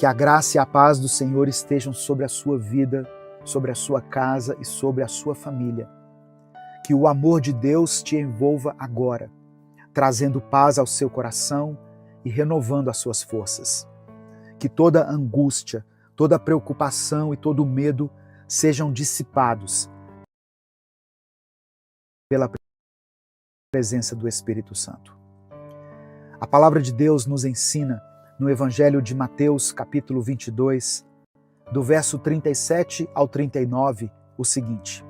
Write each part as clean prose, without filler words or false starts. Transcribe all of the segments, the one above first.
Que a graça e a paz do Senhor estejam sobre a sua vida, sobre a sua casa e sobre a sua família. Que o amor de Deus te envolva agora, trazendo paz ao seu coração e renovando as suas forças. Que toda angústia, toda preocupação e todo medo sejam dissipados pela presença do Espírito Santo. A palavra de Deus nos ensina no Evangelho de Mateus, capítulo 22, do verso 37 ao 39, o seguinte: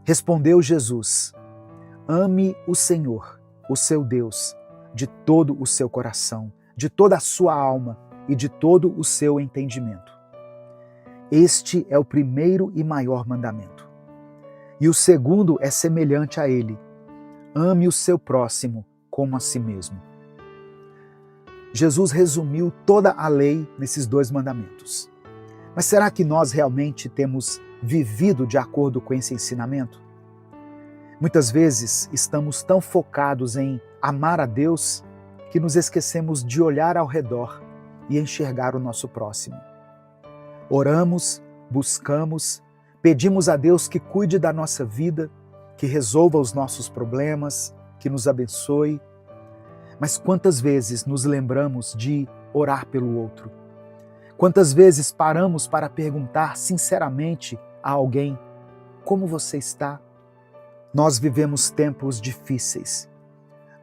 Respondeu Jesus: Ame o Senhor, o seu Deus, de todo o seu coração, de toda a sua alma e de todo o seu entendimento. Este é o primeiro e maior mandamento. E o segundo é semelhante a ele: ame o seu próximo como a si mesmo. Jesus resumiu toda a lei nesses dois mandamentos. Mas será que nós realmente temos vivido de acordo com esse ensinamento? Muitas vezes estamos tão focados em amar a Deus que nos esquecemos de olhar ao redor e enxergar o nosso próximo. Oramos, buscamos, pedimos a Deus que cuide da nossa vida, que resolva os nossos problemas, que nos abençoe. Mas quantas vezes nos lembramos de orar pelo outro? Quantas vezes paramos para perguntar sinceramente a alguém: como você está? Nós vivemos tempos difíceis.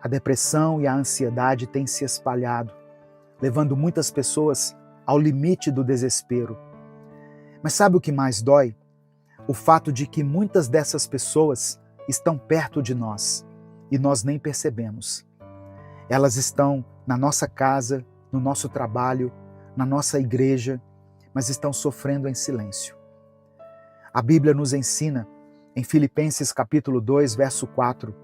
A depressão e a ansiedade têm se espalhado, levando muitas pessoas ao limite do desespero. Mas sabe o que mais dói? O fato de que muitas dessas pessoas estão perto de nós e nós nem percebemos. Elas estão na nossa casa, no nosso trabalho, na nossa igreja, mas estão sofrendo em silêncio. A Bíblia nos ensina, em Filipenses capítulo 2, verso 4,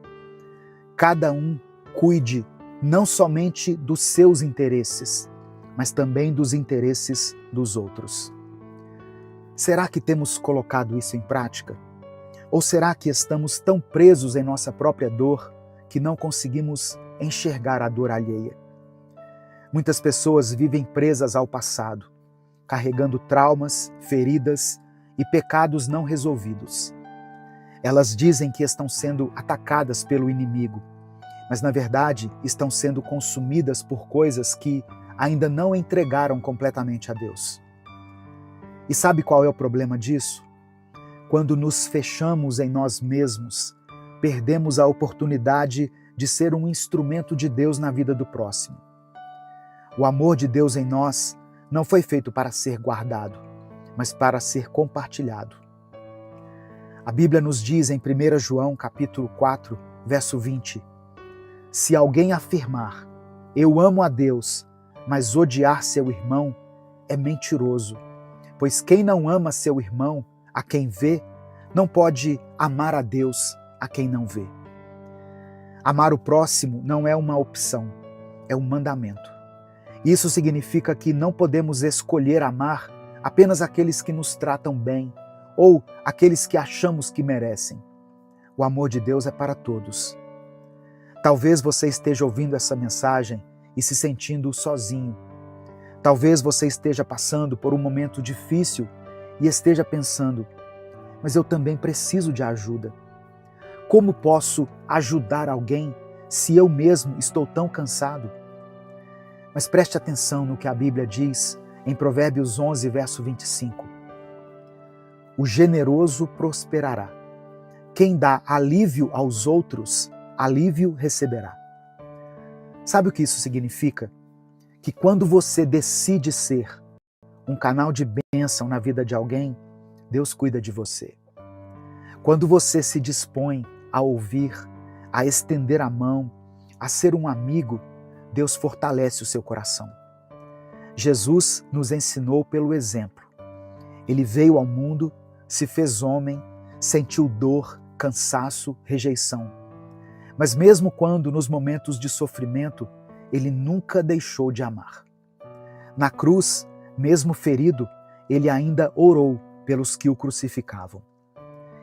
cada um cuide não somente dos seus interesses, mas também dos interesses dos outros. Será que temos colocado isso em prática? Ou será que estamos tão presos em nossa própria dor que não conseguimos enxergar a dor alheia? Muitas pessoas vivem presas ao passado, carregando traumas, feridas e pecados não resolvidos. Elas dizem que estão sendo atacadas pelo inimigo, mas na verdade estão sendo consumidas por coisas que ainda não entregaram completamente a Deus. E sabe qual é o problema disso? Quando nos fechamos em nós mesmos, perdemos a oportunidade de ser um instrumento de Deus na vida do próximo. O amor de Deus em nós não foi feito para ser guardado, mas para ser compartilhado. A Bíblia nos diz em 1 João capítulo 4, verso 20, se alguém afirmar, eu amo a Deus, mas odiar seu irmão, é mentiroso, pois quem não ama seu irmão, a quem vê, não pode amar a Deus, a quem não vê. Amar o próximo não é uma opção, é um mandamento. Isso significa que não podemos escolher amar apenas aqueles que nos tratam bem ou aqueles que achamos que merecem. O amor de Deus é para todos. Talvez você esteja ouvindo essa mensagem e se sentindo sozinho. Talvez você esteja passando por um momento difícil e esteja pensando, mas eu também preciso de ajuda. Como posso ajudar alguém se eu mesmo estou tão cansado? Mas preste atenção no que a Bíblia diz em Provérbios 11, verso 25. O generoso prosperará. Quem dá alívio aos outros, alívio receberá. Sabe o que isso significa? Que quando você decide ser um canal de bênção na vida de alguém, Deus cuida de você. Quando você se dispõe a ouvir, a estender a mão, a ser um amigo, Deus fortalece o seu coração. Jesus nos ensinou pelo exemplo. Ele veio ao mundo, se fez homem, sentiu dor, cansaço, rejeição. Mas mesmo quando nos momentos de sofrimento, ele nunca deixou de amar. Na cruz, mesmo ferido, ele ainda orou pelos que o crucificavam.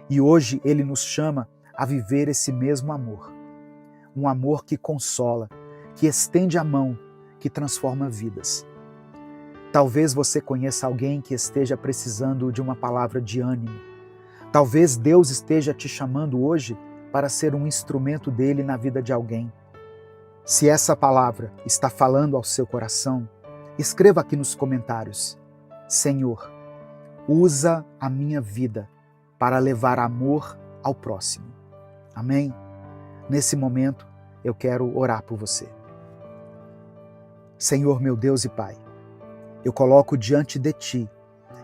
E hoje ele nos chama a viver esse mesmo amor. Um amor que consola, que estende a mão, que transforma vidas. Talvez você conheça alguém que esteja precisando de uma palavra de ânimo. Talvez Deus esteja te chamando hoje para ser um instrumento dele na vida de alguém. Se essa palavra está falando ao seu coração, escreva aqui nos comentários: Senhor, usa a minha vida para levar amor ao próximo. Amém? Nesse momento, eu quero orar por você. Senhor, meu Deus e Pai, eu coloco diante de Ti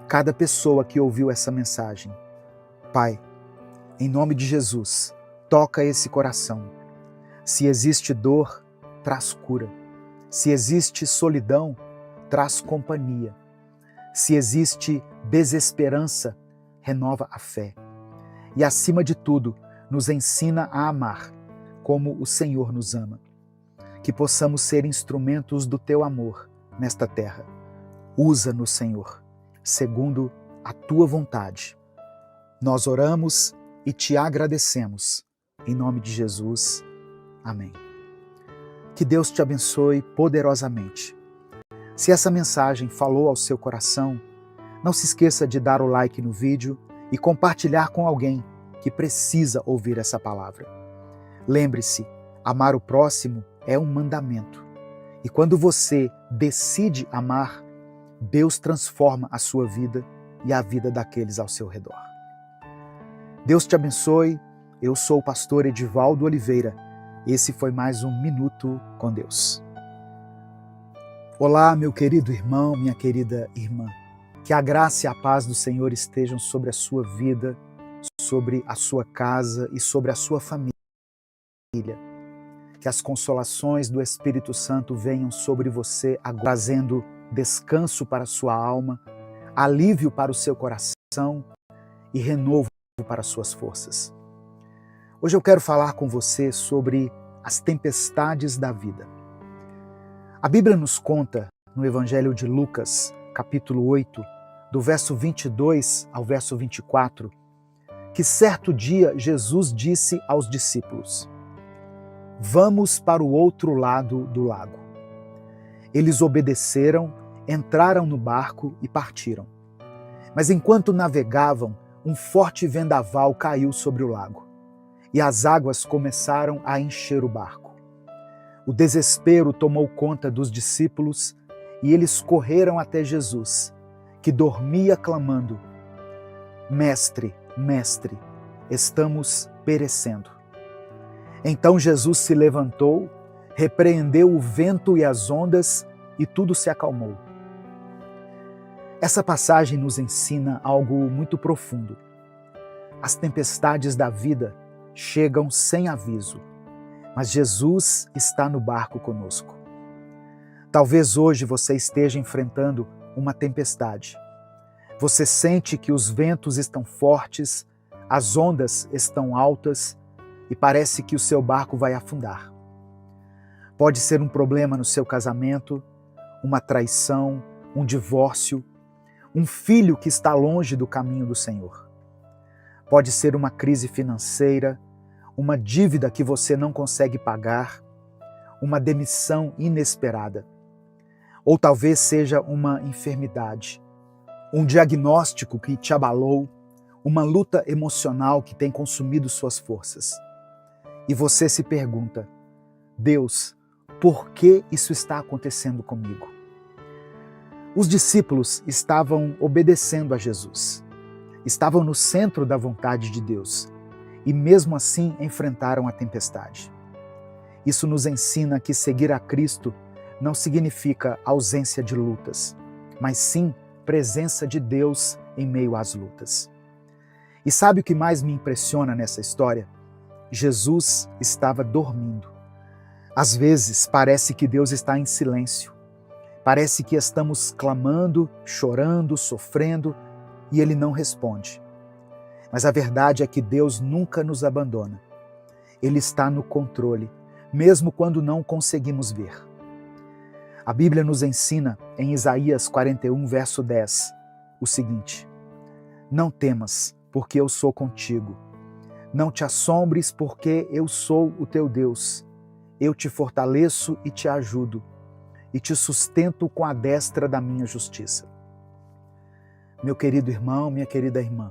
cada pessoa que ouviu essa mensagem. Pai, em nome de Jesus, toca esse coração. Se existe dor, traz cura. Se existe solidão, traz companhia. Se existe desesperança, renova a fé. E acima de tudo, nos ensina a amar como o Senhor nos ama. Que possamos ser instrumentos do Teu amor nesta terra. Usa-nos, Senhor, segundo a Tua vontade. Nós oramos e Te agradecemos. Em nome de Jesus. Amém. Que Deus te abençoe poderosamente. Se essa mensagem falou ao seu coração, não se esqueça de dar o like no vídeo e compartilhar com alguém que precisa ouvir essa palavra. Lembre-se, amar o próximo é um mandamento. E quando você decide amar, Deus transforma a sua vida e a vida daqueles ao seu redor. Deus te abençoe. Eu sou o pastor Edivaldo Oliveira. Esse foi mais um Minuto com Deus. Olá, meu querido irmão, minha querida irmã. Que a graça e a paz do Senhor estejam sobre a sua vida, sobre a sua casa e sobre a sua família. Que as consolações do Espírito Santo venham sobre você, trazendo descanso para a sua alma, alívio para o seu coração e renovo para as suas forças. Hoje eu quero falar com você sobre as tempestades da vida. A Bíblia nos conta, no Evangelho de Lucas, capítulo 8, do verso 22 ao verso 24, que certo dia Jesus disse aos discípulos: Vamos para o outro lado do lago. Eles obedeceram, entraram no barco e partiram. Mas enquanto navegavam, um forte vendaval caiu sobre o lago, e as águas começaram a encher o barco. O desespero tomou conta dos discípulos e eles correram até Jesus, que dormia clamando: Mestre, Mestre, estamos perecendo. Então Jesus se levantou, repreendeu o vento e as ondas e tudo se acalmou. Essa passagem nos ensina algo muito profundo. As tempestades da vida chegam sem aviso, mas Jesus está no barco conosco. Talvez hoje você esteja enfrentando uma tempestade. Você sente que os ventos estão fortes, as ondas estão altas e parece que o seu barco vai afundar. Pode ser um problema no seu casamento, uma traição, um divórcio, um filho que está longe do caminho do Senhor. Pode ser uma crise financeira, uma dívida que você não consegue pagar, uma demissão inesperada. Ou talvez seja uma enfermidade, um diagnóstico que te abalou, uma luta emocional que tem consumido suas forças. E você se pergunta: Deus, por que isso está acontecendo comigo? Os discípulos estavam obedecendo a Jesus, estavam no centro da vontade de Deus e mesmo assim enfrentaram a tempestade. Isso nos ensina que seguir a Cristo não significa ausência de lutas, mas sim presença de Deus em meio às lutas. E sabe o que mais me impressiona nessa história? Jesus estava dormindo. Às vezes parece que Deus está em silêncio. Parece que estamos clamando, chorando, sofrendo e Ele não responde. Mas a verdade é que Deus nunca nos abandona. Ele está no controle, mesmo quando não conseguimos ver. A Bíblia nos ensina em Isaías 41, verso 10, o seguinte: Não temas, porque eu sou contigo. Não te assombres, porque eu sou o teu Deus. Eu te fortaleço e te ajudo. e te sustento com a destra da minha justiça. Meu querido irmão, minha querida irmã,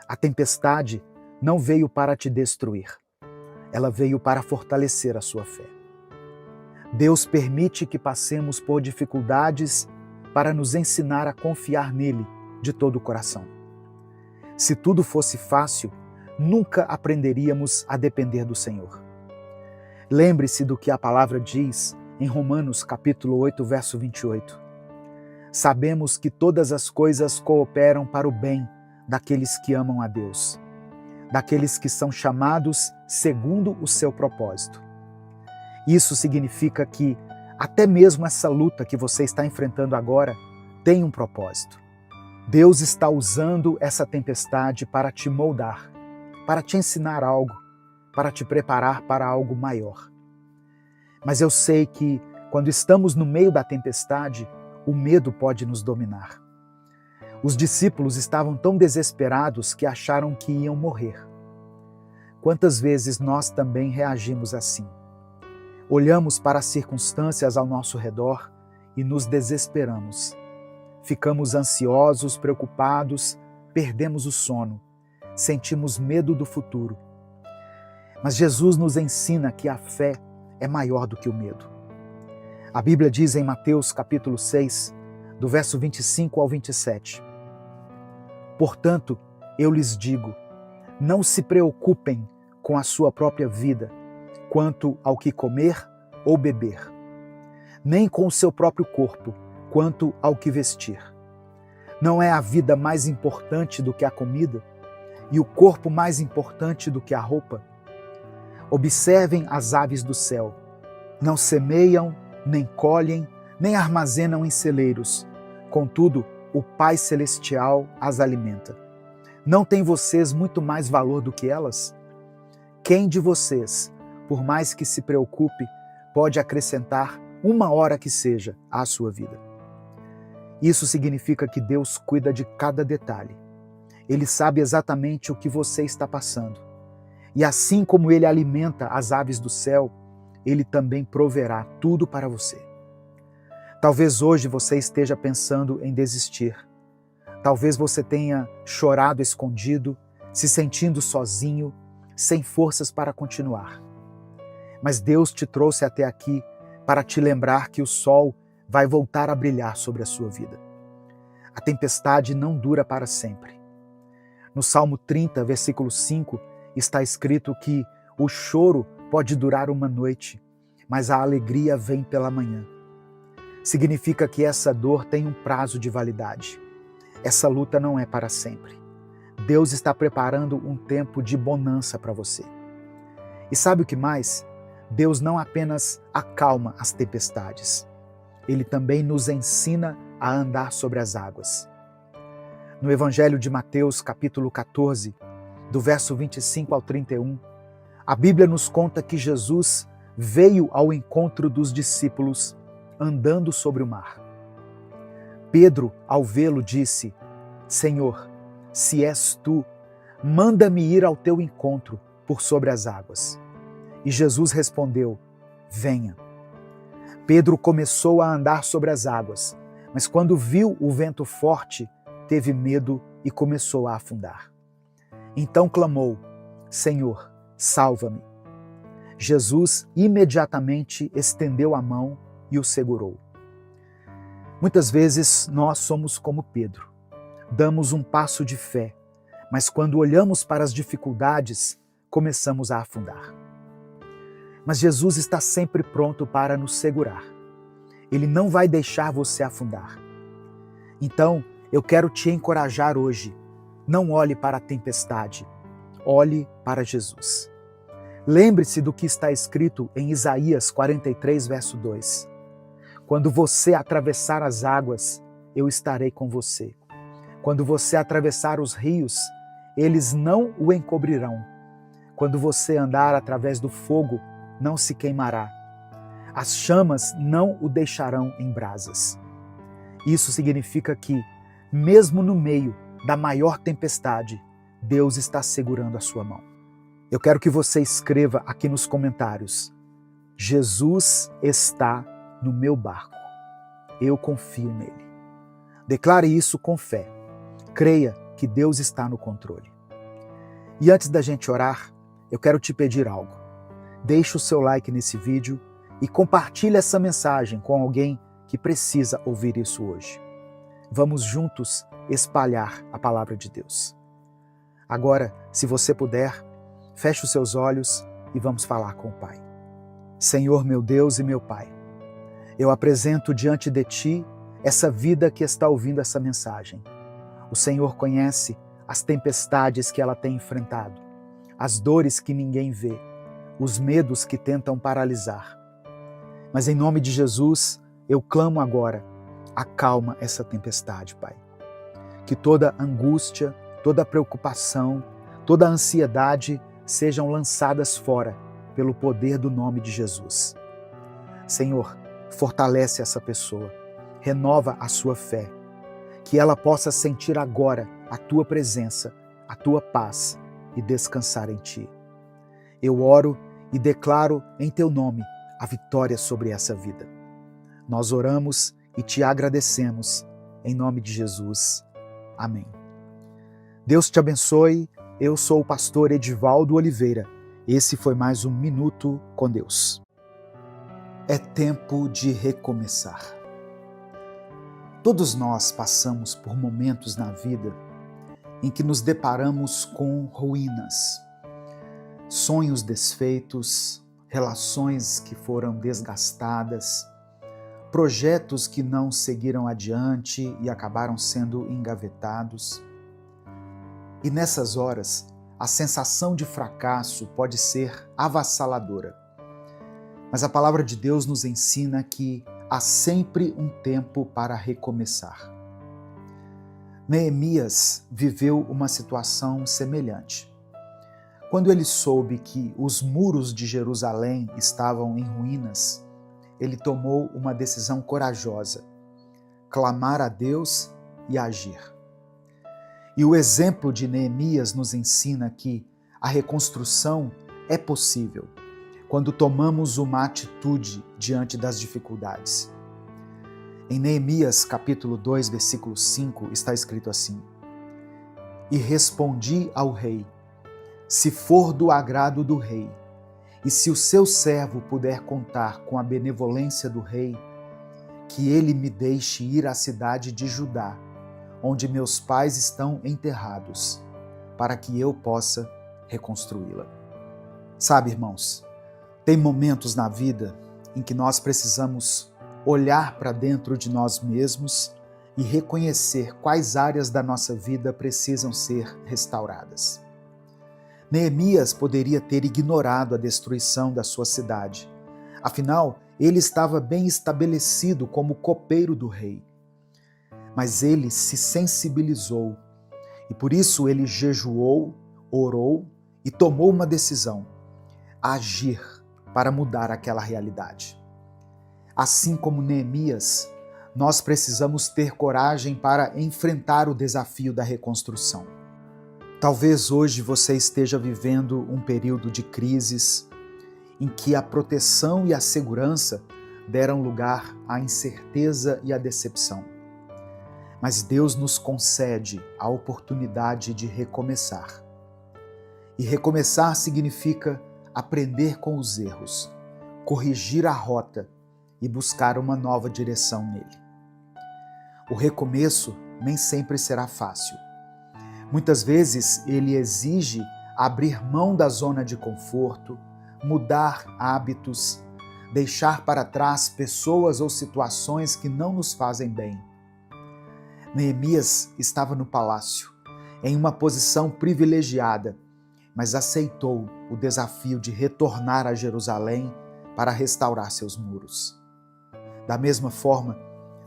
a tempestade não veio para te destruir, ela veio para fortalecer a sua fé. Deus permite que passemos por dificuldades para nos ensinar a confiar nele de todo o coração. Se tudo fosse fácil, nunca aprenderíamos a depender do Senhor. Lembre-se do que a palavra diz em Romanos capítulo 8, verso 28. Sabemos que todas as coisas cooperam para o bem daqueles que amam a Deus, daqueles que são chamados segundo o seu propósito. Isso significa que até mesmo essa luta que você está enfrentando agora tem um propósito. Deus está usando essa tempestade para te moldar, para te ensinar algo, para te preparar para algo maior. Mas eu sei que quando estamos no meio da tempestade, o medo pode nos dominar. Os discípulos estavam tão desesperados que acharam que iam morrer. Quantas vezes nós também reagimos assim? Olhamos para as circunstâncias ao nosso redor e nos desesperamos. Ficamos ansiosos, preocupados, perdemos o sono, sentimos medo do futuro. Mas Jesus nos ensina que a fé é maior do que o medo. A Bíblia diz em Mateus capítulo 6, do verso 25 ao 27. Portanto, eu lhes digo, não se preocupem com a sua própria vida, quanto ao que comer ou beber, nem com o seu próprio corpo, quanto ao que vestir. Não é a vida mais importante do que a comida, e o corpo mais importante do que a roupa? Observem as aves do céu. Não semeiam, nem colhem, nem armazenam em celeiros. Contudo, o Pai Celestial as alimenta. Não têm vocês muito mais valor do que elas? Quem de vocês, por mais que se preocupe, pode acrescentar uma hora que seja à sua vida? Isso significa que Deus cuida de cada detalhe. Ele sabe exatamente o que você está passando. E assim como Ele alimenta as aves do céu, Ele também proverá tudo para você. Talvez hoje você esteja pensando em desistir. Talvez você tenha chorado escondido, se sentindo sozinho, sem forças para continuar. Mas Deus te trouxe até aqui para te lembrar que o sol vai voltar a brilhar sobre a sua vida. A tempestade não dura para sempre. No Salmo 30, versículo 5, está escrito que o choro pode durar uma noite, mas a alegria vem pela manhã. Significa que essa dor tem um prazo de validade. Essa luta não é para sempre. Deus está preparando um tempo de bonança para você. E sabe o que mais? Deus não apenas acalma as tempestades, Ele também nos ensina a andar sobre as águas. No Evangelho de Mateus, capítulo 14, do verso 25 ao 31, a Bíblia nos conta que Jesus veio ao encontro dos discípulos andando sobre o mar. Pedro, ao vê-lo, disse: Senhor, se és tu, manda-me ir ao teu encontro por sobre as águas. E Jesus respondeu: venha. Pedro começou a andar sobre as águas, mas quando viu o vento forte, teve medo e começou a afundar. Então clamou: Senhor, salva-me. Jesus imediatamente estendeu a mão e o segurou. Muitas vezes nós somos como Pedro. Damos um passo de fé, mas quando olhamos para as dificuldades, começamos a afundar. Mas Jesus está sempre pronto para nos segurar. Ele não vai deixar você afundar. Então, eu quero te encorajar hoje. Não olhe para a tempestade, olhe para Jesus. Lembre-se do que está escrito em Isaías 43, verso 2. Quando você atravessar as águas, eu estarei com você. Quando você atravessar os rios, eles não o encobrirão. Quando você andar através do fogo, não se queimará. As chamas não o deixarão em brasas. Isso significa que, mesmo no meio da maior tempestade, Deus está segurando a sua mão. Eu quero que você escreva aqui nos comentários: Jesus está no meu barco. Eu confio nele. Declare isso com fé. Creia que Deus está no controle. E antes da gente orar, eu quero te pedir algo. Deixe o seu like nesse vídeo e compartilhe essa mensagem com alguém que precisa ouvir isso hoje. Vamos juntos espalhar a palavra de Deus. Agora, se você puder, feche os seus olhos e vamos falar com o Pai. Senhor, meu Deus e meu Pai, eu apresento diante de Ti essa vida que está ouvindo essa mensagem. O Senhor conhece as tempestades que ela tem enfrentado, as dores que ninguém vê, os medos que tentam paralisar. Mas em nome de Jesus, eu clamo agora, acalma essa tempestade, Pai. Que toda angústia, toda preocupação, toda ansiedade sejam lançadas fora pelo poder do nome de Jesus. Senhor, fortalece essa pessoa, renova a sua fé, que ela possa sentir agora a Tua presença, a Tua paz e descansar em Ti. Eu oro e declaro em Teu nome a vitória sobre essa vida. Nós oramos e Te agradecemos, em nome de Jesus. Amém. Deus te abençoe. Eu sou o pastor Edivaldo Oliveira. Esse foi mais um Minuto com Deus. É tempo de recomeçar. Todos nós passamos por momentos na vida em que nos deparamos com ruínas, sonhos desfeitos, relações que foram desgastadas, projetos que não seguiram adiante e acabaram sendo engavetados. E nessas horas, a sensação de fracasso pode ser avassaladora. Mas a palavra de Deus nos ensina que há sempre um tempo para recomeçar. Neemias viveu uma situação semelhante. Quando ele soube que os muros de Jerusalém estavam em ruínas, ele tomou uma decisão corajosa: clamar a Deus e agir. E o exemplo de Neemias nos ensina que a reconstrução é possível quando tomamos uma atitude diante das dificuldades. Em Neemias capítulo 2, versículo 5, está escrito assim: E respondi ao rei, se for do agrado do rei, e se o seu servo puder contar com a benevolência do rei, que ele me deixe ir à cidade de Judá, onde meus pais estão enterrados, para que eu possa reconstruí-la. Sabe, irmãos, tem momentos na vida em que nós precisamos olhar para dentro de nós mesmos e reconhecer quais áreas da nossa vida precisam ser restauradas. Neemias poderia ter ignorado a destruição da sua cidade. Afinal, ele estava bem estabelecido como copeiro do rei. Mas ele se sensibilizou e por isso ele jejuou, orou e tomou uma decisão: agir para mudar aquela realidade. Assim como Neemias, nós precisamos ter coragem para enfrentar o desafio da reconstrução. Talvez hoje você esteja vivendo um período de crises em que a proteção e a segurança deram lugar à incerteza e à decepção. Mas Deus nos concede a oportunidade de recomeçar. E recomeçar significa aprender com os erros, corrigir a rota e buscar uma nova direção nele. O recomeço nem sempre será fácil. Muitas vezes ele exige abrir mão da zona de conforto, mudar hábitos, deixar para trás pessoas ou situações que não nos fazem bem. Neemias estava no palácio, em uma posição privilegiada, mas aceitou o desafio de retornar a Jerusalém para restaurar seus muros. Da mesma forma,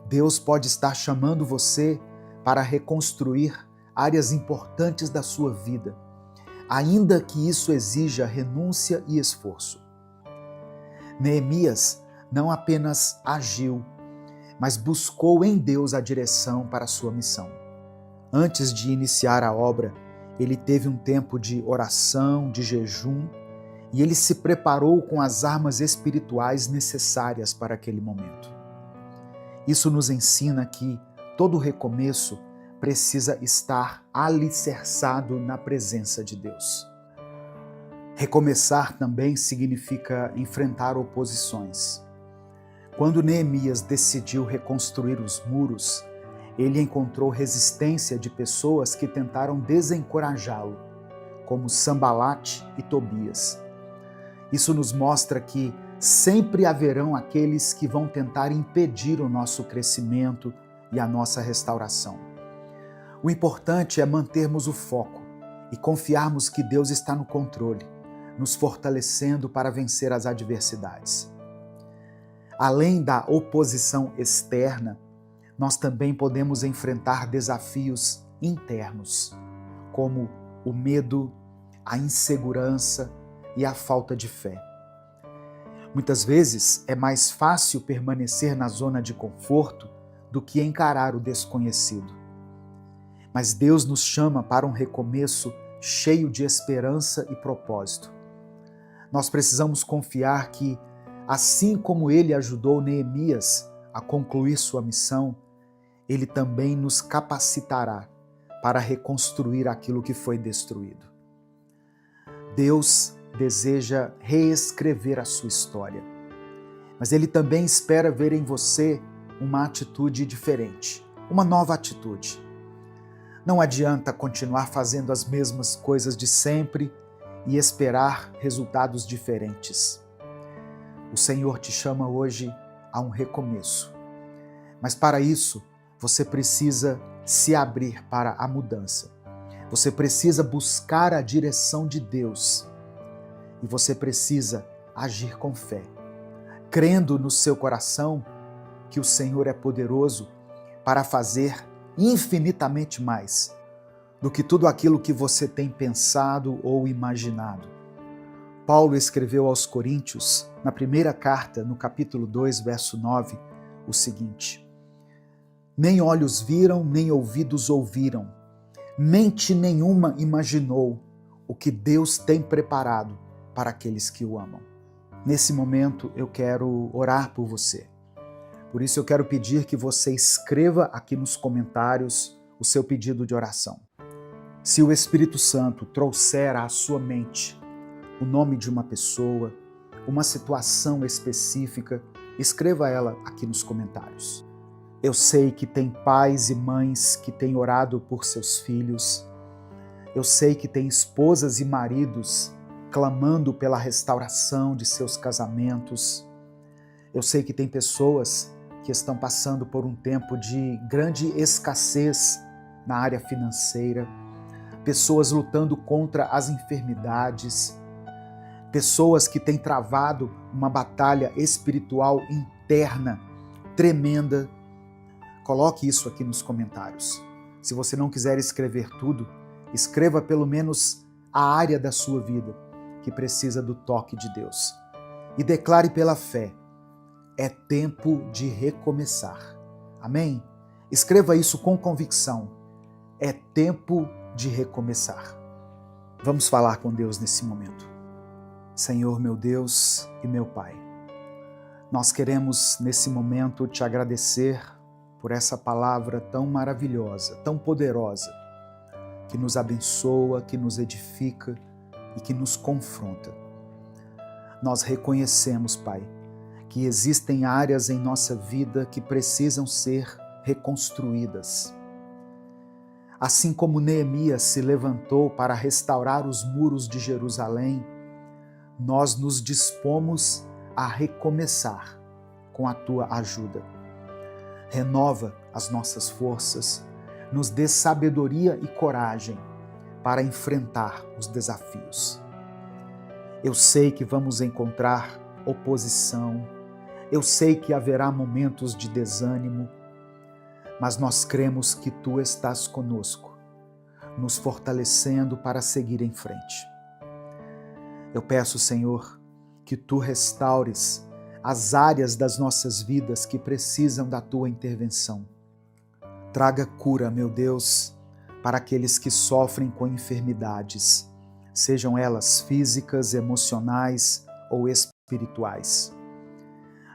Deus pode estar chamando você para reconstruir áreas importantes da sua vida, ainda que isso exija renúncia e esforço. Neemias não apenas agiu, mas buscou em Deus a direção para a sua missão. Antes de iniciar a obra, ele teve um tempo de oração, de jejum, e ele se preparou com as armas espirituais necessárias para aquele momento. Isso nos ensina que todo recomeço precisa estar alicerçado na presença de Deus. Recomeçar também significa enfrentar oposições. Quando Neemias decidiu reconstruir os muros, ele encontrou resistência de pessoas que tentaram desencorajá-lo, como Sambalate e Tobias. Isso nos mostra que sempre haverão aqueles que vão tentar impedir o nosso crescimento e a nossa restauração. O importante é mantermos o foco e confiarmos que Deus está no controle, nos fortalecendo para vencer as adversidades. Além da oposição externa, nós também podemos enfrentar desafios internos, como o medo, a insegurança e a falta de fé. Muitas vezes é mais fácil permanecer na zona de conforto do que encarar o desconhecido. Mas Deus nos chama para um recomeço cheio de esperança e propósito. Nós precisamos confiar que, assim como Ele ajudou Neemias a concluir sua missão, Ele também nos capacitará para reconstruir aquilo que foi destruído. Deus deseja reescrever a sua história, mas Ele também espera ver em você uma atitude diferente, uma nova atitude. Não adianta continuar fazendo as mesmas coisas de sempre e esperar resultados diferentes. O Senhor te chama hoje a um recomeço, mas para isso você precisa se abrir para a mudança. Você precisa buscar a direção de Deus e você precisa agir com fé, crendo no seu coração que o Senhor é poderoso para fazer infinitamente mais do que tudo aquilo que você tem pensado ou imaginado. Paulo escreveu aos Coríntios, na primeira carta, no capítulo 2, verso 9, o seguinte: nem olhos viram, nem ouvidos ouviram, mente nenhuma imaginou o que Deus tem preparado para aqueles que o amam. Nesse momento eu quero orar por você. Por isso eu quero pedir que você escreva aqui nos comentários o seu pedido de oração. Se o Espírito Santo trouxer à sua mente o nome de uma pessoa, uma situação específica, escreva ela aqui nos comentários. Eu sei que tem pais e mães que têm orado por seus filhos. Eu sei que tem esposas e maridos clamando pela restauração de seus casamentos. Eu sei que tem pessoas que estão passando por um tempo de grande escassez na área financeira, pessoas lutando contra as enfermidades, pessoas que têm travado uma batalha espiritual interna tremenda. Coloque isso aqui nos comentários. Se você não quiser escrever tudo, escreva pelo menos a área da sua vida que precisa do toque de Deus. E declare pela fé: é tempo de recomeçar. Amém? Escreva isso com convicção. É tempo de recomeçar. Vamos falar com Deus nesse momento. Senhor, meu Deus e meu Pai, nós queremos nesse momento te agradecer por essa palavra tão maravilhosa, tão poderosa, que nos abençoa, que nos edifica e que nos confronta. Nós reconhecemos, Pai, que existem áreas em nossa vida que precisam ser reconstruídas. Assim como Neemias se levantou para restaurar os muros de Jerusalém, nós nos dispomos a recomeçar com a Tua ajuda. Renova as nossas forças, nos dê sabedoria e coragem para enfrentar os desafios. Eu sei que vamos encontrar oposição, eu sei que haverá momentos de desânimo, mas nós cremos que Tu estás conosco, nos fortalecendo para seguir em frente. Eu peço, Senhor, que Tu restaures as áreas das nossas vidas que precisam da Tua intervenção. Traga cura, meu Deus, para aqueles que sofrem com enfermidades. sejam elas físicas, emocionais ou espirituais.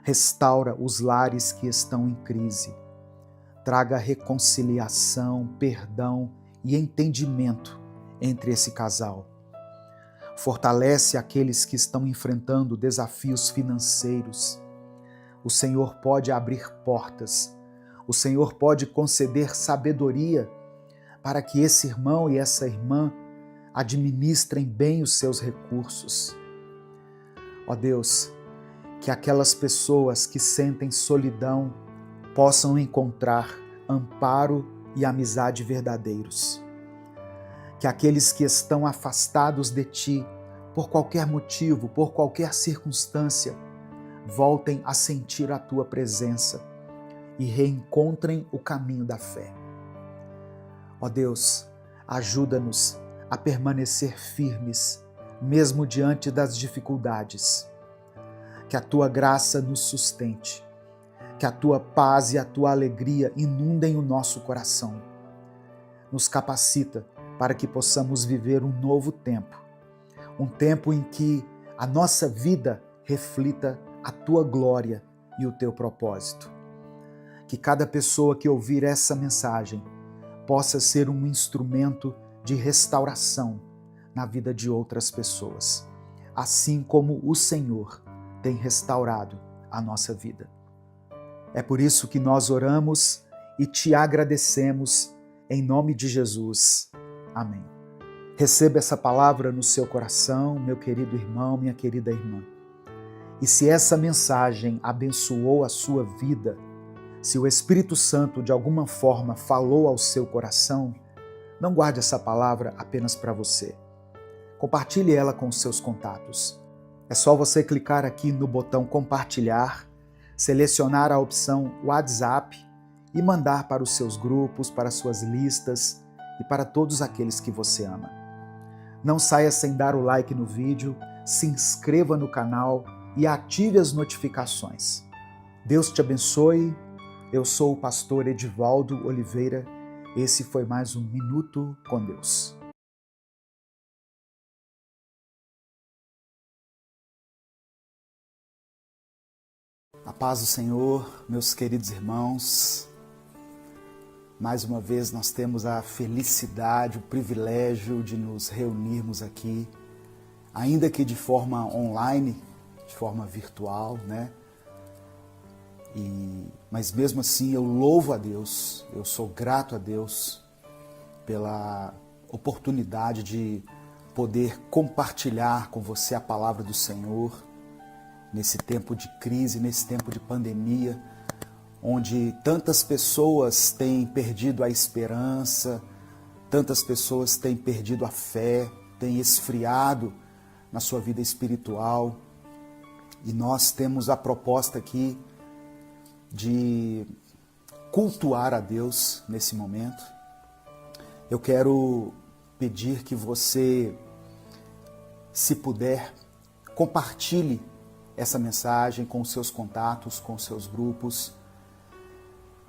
Restaura os lares que estão em crise. Traga reconciliação, perdão e entendimento entre esse casal. Fortalece aqueles que estão enfrentando desafios financeiros. O Senhor pode abrir portas. O Senhor pode conceder sabedoria para que esse irmão e essa irmã administrem bem os seus recursos. Ó Deus, que aquelas pessoas que sentem solidão possam encontrar amparo e amizade verdadeiros. Que aqueles que estão afastados de Ti, por qualquer motivo, por qualquer circunstância, voltem a sentir a Tua presença e reencontrem o caminho da fé. Ó Deus, ajuda-nos a permanecer firmes, mesmo diante das dificuldades. Que a Tua graça nos sustente, que a Tua paz e a Tua alegria inundem o nosso coração. Nos capacita para que possamos viver um novo tempo, um tempo em que a nossa vida reflita a Tua glória e o Teu propósito. Que cada pessoa que ouvir essa mensagem possa ser um instrumento de restauração na vida de outras pessoas, assim como o Senhor tem restaurado a nossa vida. É por isso que nós oramos e Te agradecemos em nome de Jesus. Amém. Receba essa palavra no seu coração, meu querido irmão, minha querida irmã. E se essa mensagem abençoou a sua vida, se o Espírito Santo de alguma forma falou ao seu coração, não guarde essa palavra apenas para você. Compartilhe ela com os seus contatos. É só você clicar aqui no botão compartilhar, selecionar a opção WhatsApp e mandar para os seus grupos, para as suas listas e para todos aqueles que você ama. Não saia sem dar o like no vídeo, se inscreva no canal e ative as notificações. Deus te abençoe. Eu sou o pastor Edivaldo Oliveira. Esse foi mais um Minuto com Deus. A paz do Senhor, meus queridos irmãos. Mais uma vez nós temos a felicidade, o privilégio de nos reunirmos aqui, ainda que de forma online, de forma virtual, né? Mas mesmo assim eu louvo a Deus, eu sou grato a Deus pela oportunidade de poder compartilhar com você a palavra do Senhor nesse tempo de crise, nesse tempo de pandemia, onde tantas pessoas têm perdido a esperança, tantas pessoas têm perdido a fé, têm esfriado na sua vida espiritual. E nós temos a proposta aqui de cultuar a Deus nesse momento. Eu quero pedir que você, se puder, compartilhe essa mensagem com os seus contatos, com os seus grupos.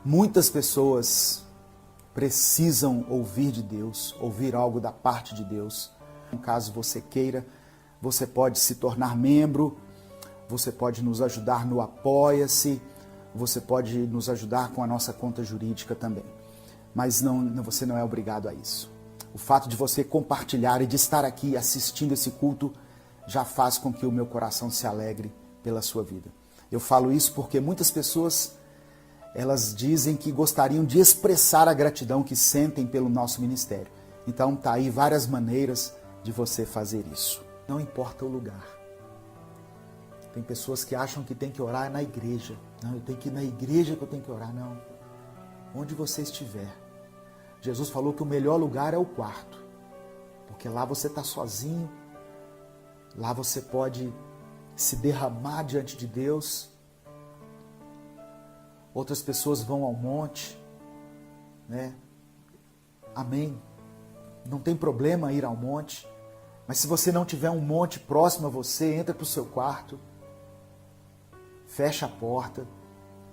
Muitas pessoas precisam ouvir de Deus, ouvir algo da parte de Deus. Caso você queira, você pode se tornar membro, você pode nos ajudar no Apoia-se, você pode nos ajudar com a nossa conta jurídica também. Mas você não é obrigado a isso. O fato de você compartilhar e de estar aqui assistindo esse culto já faz com que o meu coração se alegre pela sua vida. Eu falo isso porque muitas pessoas, elas dizem que gostariam de expressar a gratidão que sentem pelo nosso ministério. Então tá aí várias maneiras de você fazer isso. Não importa o lugar. Tem pessoas que acham que tem que orar na igreja. Não, eu tenho que ir na igreja que eu tenho que orar. Não. Onde você estiver. Jesus falou que o melhor lugar é o quarto. Porque lá você está sozinho. Lá você pode se derramar diante de Deus. Outras pessoas vão ao monte, né? Amém. Não tem problema ir ao monte. Mas se você não tiver um monte próximo a você, entra para o seu quarto. Fecha a porta,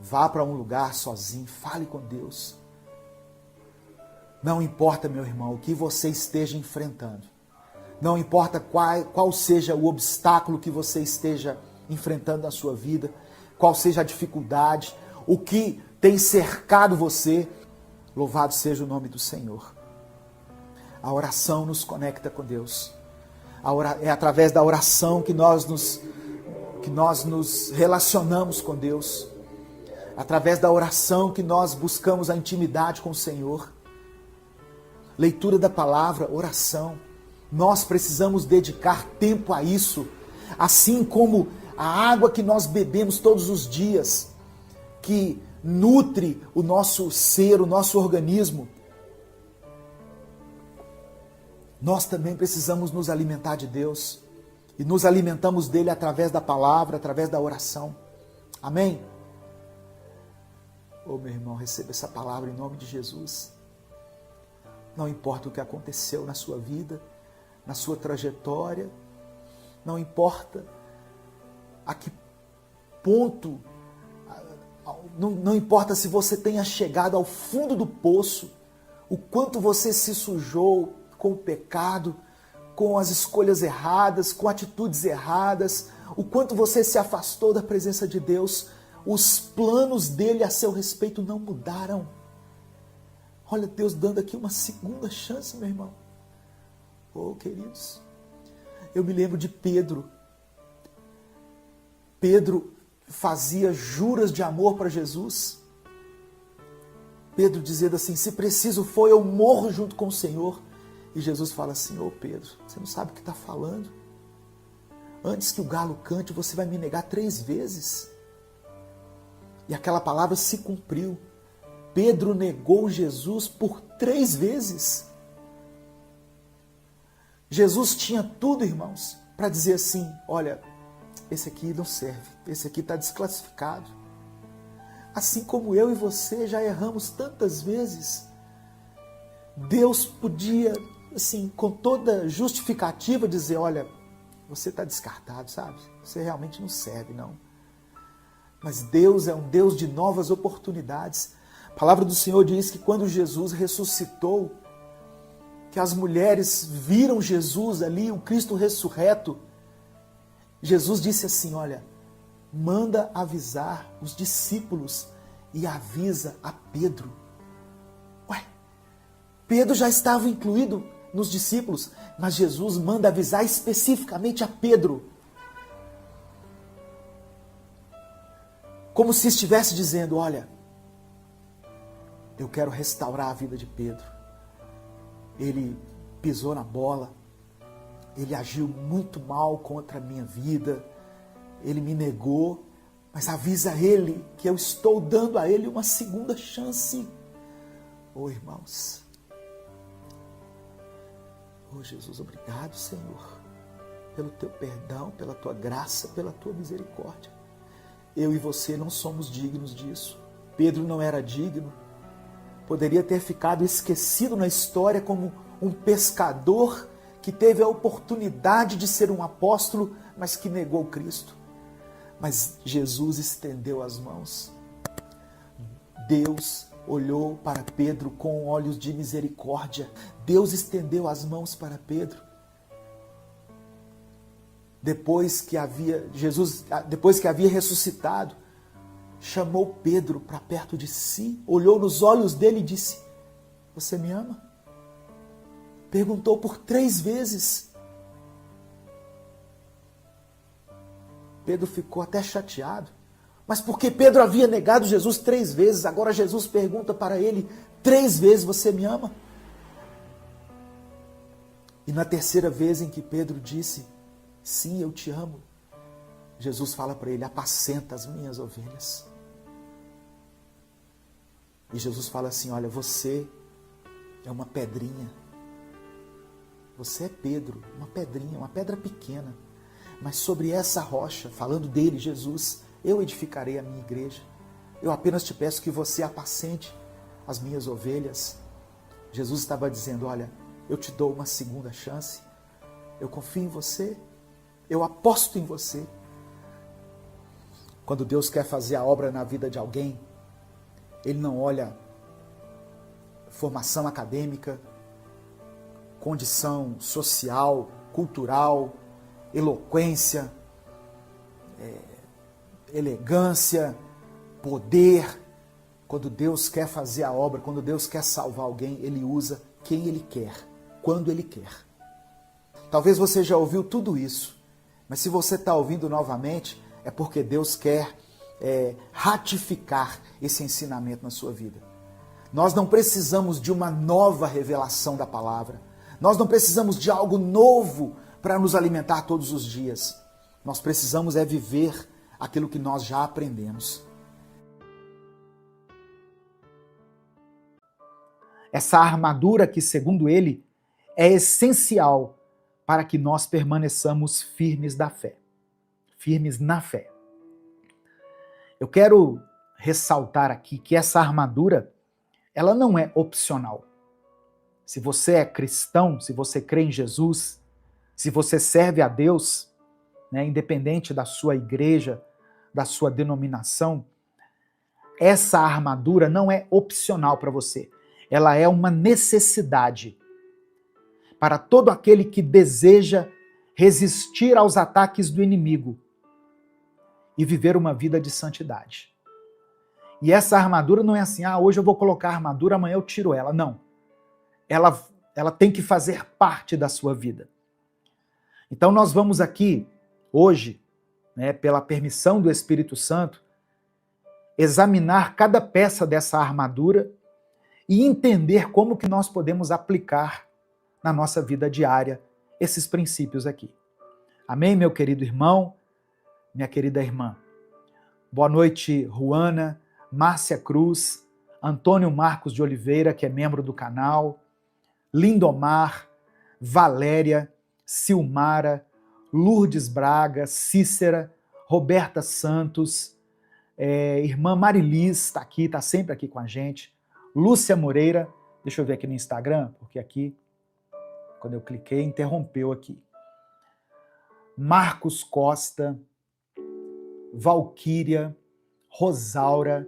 vá para um lugar sozinho, fale com Deus. Não importa, meu irmão, o que você esteja enfrentando. Não importa qual seja o obstáculo que você esteja enfrentando na sua vida, qual seja a dificuldade, o que tem cercado você, louvado seja o nome do Senhor. A oração nos conecta com Deus. É através da oração que nós nos relacionamos com Deus. Através da oração que nós buscamos a intimidade com o Senhor. Leitura da palavra, oração. Nós precisamos dedicar tempo a isso. Assim como a água que nós bebemos todos os dias, que nutre o nosso ser, o nosso organismo, nós também precisamos nos alimentar de Deus. E nos alimentamos dele através da palavra, através da oração. Amém? Ô meu irmão, receba essa palavra em nome de Jesus. Não importa o que aconteceu na sua vida, na sua trajetória, não importa a que ponto, não importa se você tenha chegado ao fundo do poço, o quanto você se sujou com o pecado, com as escolhas erradas, com atitudes erradas, o quanto você se afastou da presença de Deus, os planos dele a seu respeito não mudaram. Olha, Deus dando aqui uma segunda chance, meu irmão. Oh, queridos, eu me lembro de Pedro. Pedro fazia juras de amor para Jesus. Pedro dizendo assim, se preciso for, eu morro junto com o Senhor. E Jesus fala assim, ô Pedro, você não sabe o que está falando? Antes que o galo cante, você vai me negar 3 vezes. E aquela palavra se cumpriu. Pedro negou Jesus por 3 vezes. Jesus tinha tudo, irmãos, para dizer assim, olha, esse aqui não serve, esse aqui está desclassificado. Assim como eu e você já erramos tantas vezes, Deus podia, assim, com toda justificativa dizer, olha, você está descartado, sabe? Você realmente não serve, não. Mas Deus é um Deus de novas oportunidades. A palavra do Senhor diz que quando Jesus ressuscitou, que as mulheres viram Jesus ali, o Cristo ressurreto, Jesus disse assim, olha, manda avisar os discípulos e avisa a Pedro. Ué, Pedro já estava incluído nos discípulos, mas Jesus manda avisar especificamente a Pedro. Como se estivesse dizendo, olha, eu quero restaurar a vida de Pedro. Ele pisou na bola, ele agiu muito mal contra a minha vida, ele me negou, mas avisa ele que eu estou dando a ele uma segunda chance. Oh, irmãos, oh Jesus, obrigado, Senhor, pelo teu perdão, pela tua graça, pela tua misericórdia. Eu e você não somos dignos disso. Pedro não era digno. Poderia ter ficado esquecido na história como um pescador que teve a oportunidade de ser um apóstolo, mas que negou Cristo. Mas Jesus estendeu as mãos. Deus olhou para Pedro com olhos de misericórdia. Deus estendeu as mãos para Pedro. Depois que havia ressuscitado, chamou Pedro para perto de si, olhou nos olhos dele e disse, você me ama? Perguntou por 3 vezes. Pedro ficou até chateado. Mas porque Pedro havia negado Jesus 3 vezes, agora Jesus pergunta para ele 3 vezes, você me ama? E na 3ª vez em que Pedro disse, sim, eu te amo, Jesus fala para ele, apacenta as minhas ovelhas. E Jesus fala assim, olha, você é uma pedrinha. Você é Pedro, uma pedrinha, uma pedra pequena. Mas sobre essa rocha, falando dele, Jesus, eu edificarei a minha igreja. Eu apenas te peço que você apacente as minhas ovelhas. Jesus estava dizendo, olha, eu te dou uma segunda chance. Eu confio em você. Eu aposto em você. Quando Deus quer fazer a obra na vida de alguém, Ele não olha formação acadêmica, condição social, cultural, eloquência, elegância, poder. Quando Deus quer fazer a obra, quando Deus quer salvar alguém, Ele usa quem Ele quer, quando Ele quer. Talvez você já ouviu tudo isso, mas se você está ouvindo novamente, é porque Deus quer ratificar esse ensinamento na sua vida. Nós não precisamos de uma nova revelação da palavra. Nós não precisamos de algo novo para nos alimentar todos os dias. Nós precisamos viver aquilo que nós já aprendemos. Essa armadura que, segundo ele, é essencial para que nós permaneçamos firmes da fé. Firmes na fé. Eu quero ressaltar aqui que essa armadura, ela não é opcional. Se você é cristão, se você crê em Jesus, se você serve a Deus, né, independente da sua igreja, da sua denominação, essa armadura não é opcional para você. Ela é uma necessidade para todo aquele que deseja resistir aos ataques do inimigo e viver uma vida de santidade. E essa armadura não é assim, hoje eu vou colocar a armadura, amanhã eu tiro ela. Não. Ela tem que fazer parte da sua vida. Então nós vamos aqui, hoje, né, pela permissão do Espírito Santo, examinar cada peça dessa armadura e entender como que nós podemos aplicar na nossa vida diária esses princípios aqui. Amém, meu querido irmão, minha querida irmã? Boa noite, Ruana, Márcia Cruz, Antônio Marcos de Oliveira, que é membro do canal, Lindomar, Valéria, Silmara, Lourdes Braga, Cícera, Roberta Santos, irmã Marilis está aqui, está sempre aqui com a gente, Lúcia Moreira, deixa eu ver aqui no Instagram, porque aqui, quando eu cliquei, interrompeu aqui. Marcos Costa, Valquíria, Rosaura,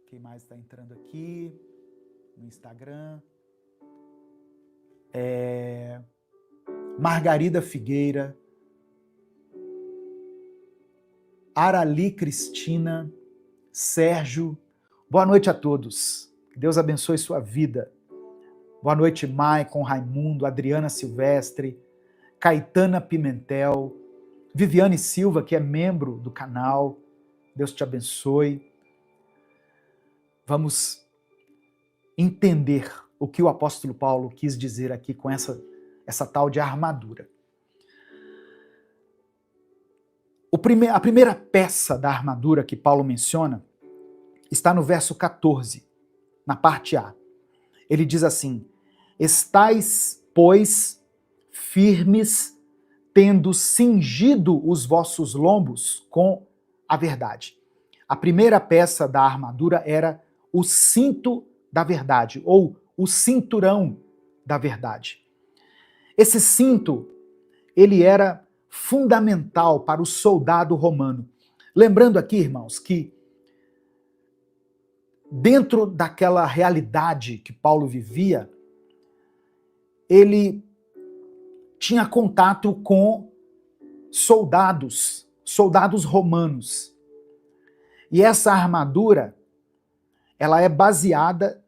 quem mais está entrando aqui no Instagram? Margarida Figueira, Arali Cristina, Sérgio, boa noite a todos. Que Deus abençoe sua vida. Boa noite, Maicon, Raimundo, Adriana Silvestre, Caetana Pimentel, Viviane Silva, que é membro do canal. Deus te abençoe. Vamos entender o que o apóstolo Paulo quis dizer aqui com essa tal de armadura. A primeira peça da armadura que Paulo menciona está no verso 14, na parte A. Ele diz assim: estais, pois, firmes, tendo cingido os vossos lombos com a verdade. A primeira peça da armadura era o cinto da verdade, ou o cinturão da verdade. Esse cinto, ele era fundamental para o soldado romano. Lembrando aqui, irmãos, que dentro daquela realidade que Paulo vivia, ele tinha contato com soldados romanos. E essa armadura, ela é baseada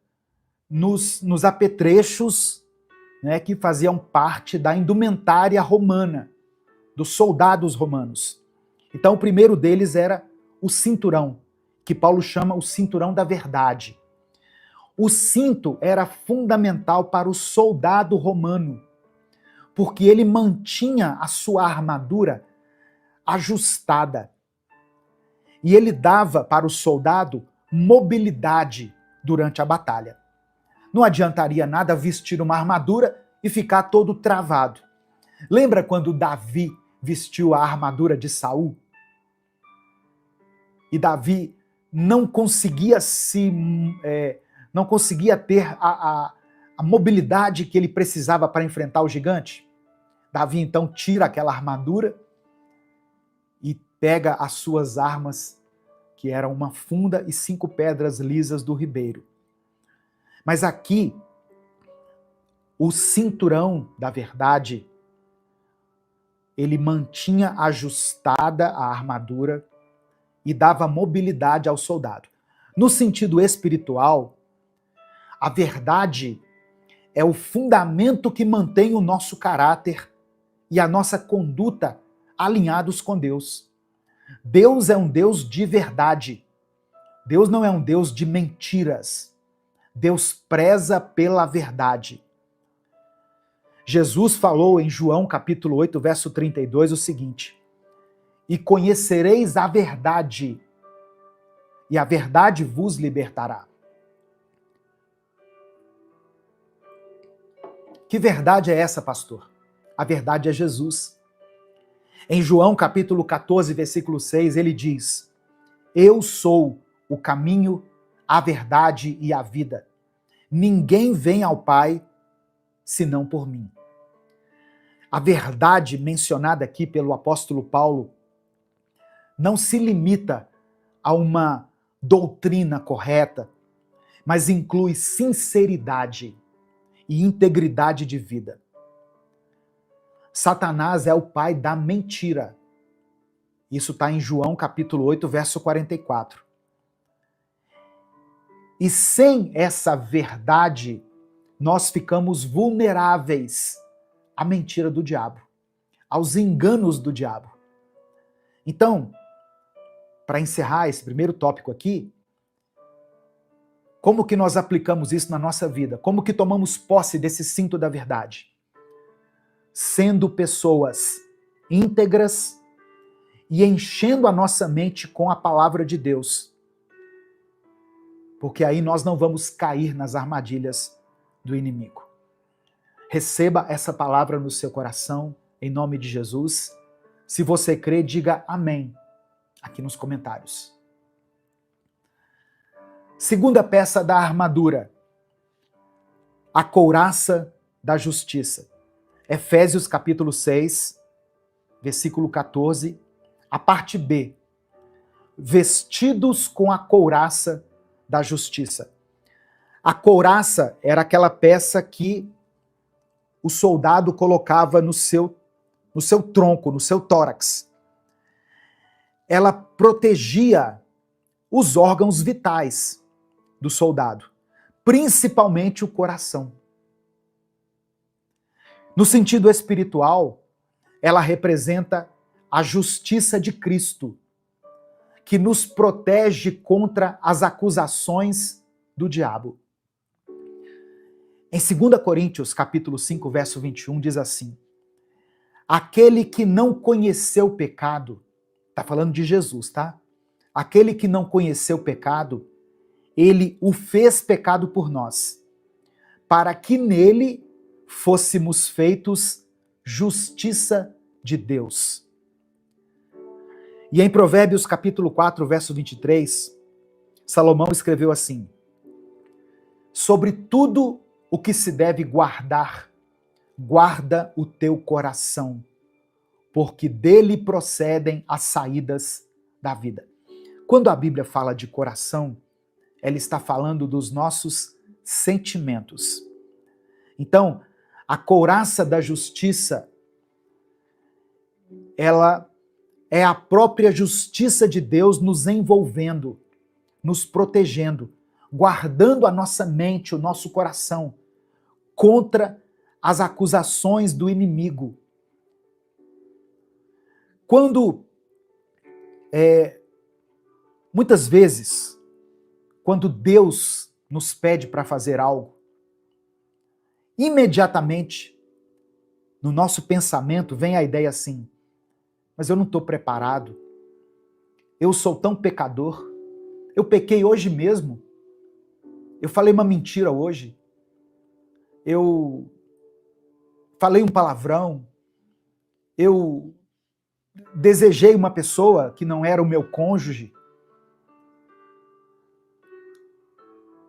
nos apetrechos, né, que faziam parte da indumentária romana, dos soldados romanos. Então o primeiro deles era o cinturão, que Paulo chama o cinturão da verdade. O cinto era fundamental para o soldado romano, porque ele mantinha a sua armadura ajustada. E ele dava para o soldado mobilidade durante a batalha. Não adiantaria nada vestir uma armadura e ficar todo travado. Lembra quando Davi vestiu a armadura de Saul? E Davi não conseguia ter a mobilidade que ele precisava para enfrentar o gigante? Davi então tira aquela armadura e pega as suas armas, que eram uma funda e 5 pedras lisas do ribeiro. Mas aqui, o cinturão da verdade ele mantinha ajustada a armadura e dava mobilidade ao soldado. No sentido espiritual, a verdade é o fundamento que mantém o nosso caráter e a nossa conduta alinhados com Deus. Deus é um Deus de verdade. Deus não é um Deus de mentiras. Deus preza pela verdade. Jesus falou em João capítulo 8, verso 32 o seguinte: e conhecereis a verdade, e a verdade vos libertará. Que verdade é essa, pastor? A verdade é Jesus. Em João capítulo 14, versículo 6, ele diz: eu sou o caminho, a verdade e a vida. Ninguém vem ao Pai senão por mim. A verdade mencionada aqui pelo apóstolo Paulo não se limita a uma doutrina correta, mas inclui sinceridade e integridade de vida. Satanás é o pai da mentira. Isso está em João capítulo 8, verso 44. E sem essa verdade, nós ficamos vulneráveis à mentira do diabo, aos enganos do diabo. Então, para encerrar esse primeiro tópico aqui, como que nós aplicamos isso na nossa vida? Como que tomamos posse desse cinto da verdade? Sendo pessoas íntegras e enchendo a nossa mente com a palavra de Deus. Porque aí nós não vamos cair nas armadilhas do inimigo. Receba essa palavra no seu coração, em nome de Jesus. Se você crê, diga amém aqui nos comentários. Segunda peça da armadura, a couraça da justiça. Efésios capítulo 6, versículo 14, a parte B. Vestidos com a couraça da justiça. A couraça era aquela peça que o soldado colocava no seu tronco, no seu tórax. Ela protegia os órgãos vitais do soldado, principalmente o coração. No sentido espiritual, ela representa a justiça de Cristo, que nos protege contra as acusações do diabo. Em 2 Coríntios, capítulo 5, verso 21, diz assim: aquele que não conheceu o pecado, está falando de Jesus, tá? Aquele que não conheceu o pecado, ele o fez pecado por nós, para que nele fôssemos feitos justiça de Deus. E em Provérbios capítulo 4, verso 23, Salomão escreveu assim: sobre tudo o que se deve guardar, guarda o teu coração, porque dele procedem as saídas da vida. Quando a Bíblia fala de coração, ela está falando dos nossos sentimentos. Então, a couraça da justiça, ela é a própria justiça de Deus nos envolvendo, nos protegendo, guardando a nossa mente, o nosso coração, contra as acusações do inimigo. Quando, muitas vezes, quando Deus nos pede para fazer algo, imediatamente, no nosso pensamento, vem a ideia assim: mas eu não estou preparado, eu sou tão pecador, eu pequei hoje mesmo, eu falei uma mentira hoje, eu falei um palavrão, eu desejei uma pessoa que não era o meu cônjuge.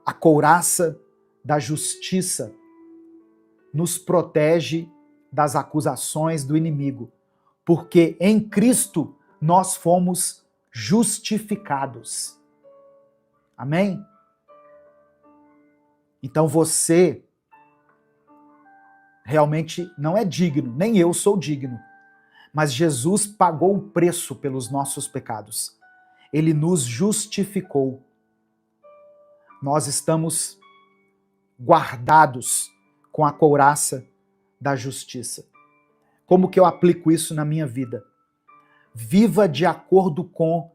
A couraça da justiça nos protege das acusações do inimigo, porque em Cristo nós fomos justificados. Amém? Então você realmente não é digno, nem eu sou digno, mas Jesus pagou o preço pelos nossos pecados. Ele nos justificou. Nós estamos guardados com a couraça da justiça. Como que eu aplico isso na minha vida? Viva de acordo com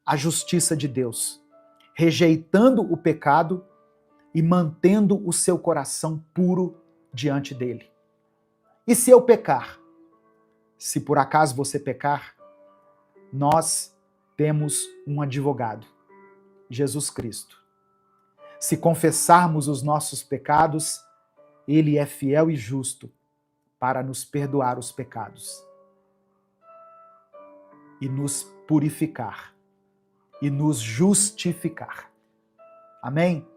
a justiça de Deus, rejeitando o pecado e mantendo o seu coração puro diante dele. E se eu pecar? Se por acaso você pecar, nós temos um advogado, Jesus Cristo. Se confessarmos os nossos pecados, ele é fiel e justo para nos perdoar os pecados e nos purificar e nos justificar. Amém?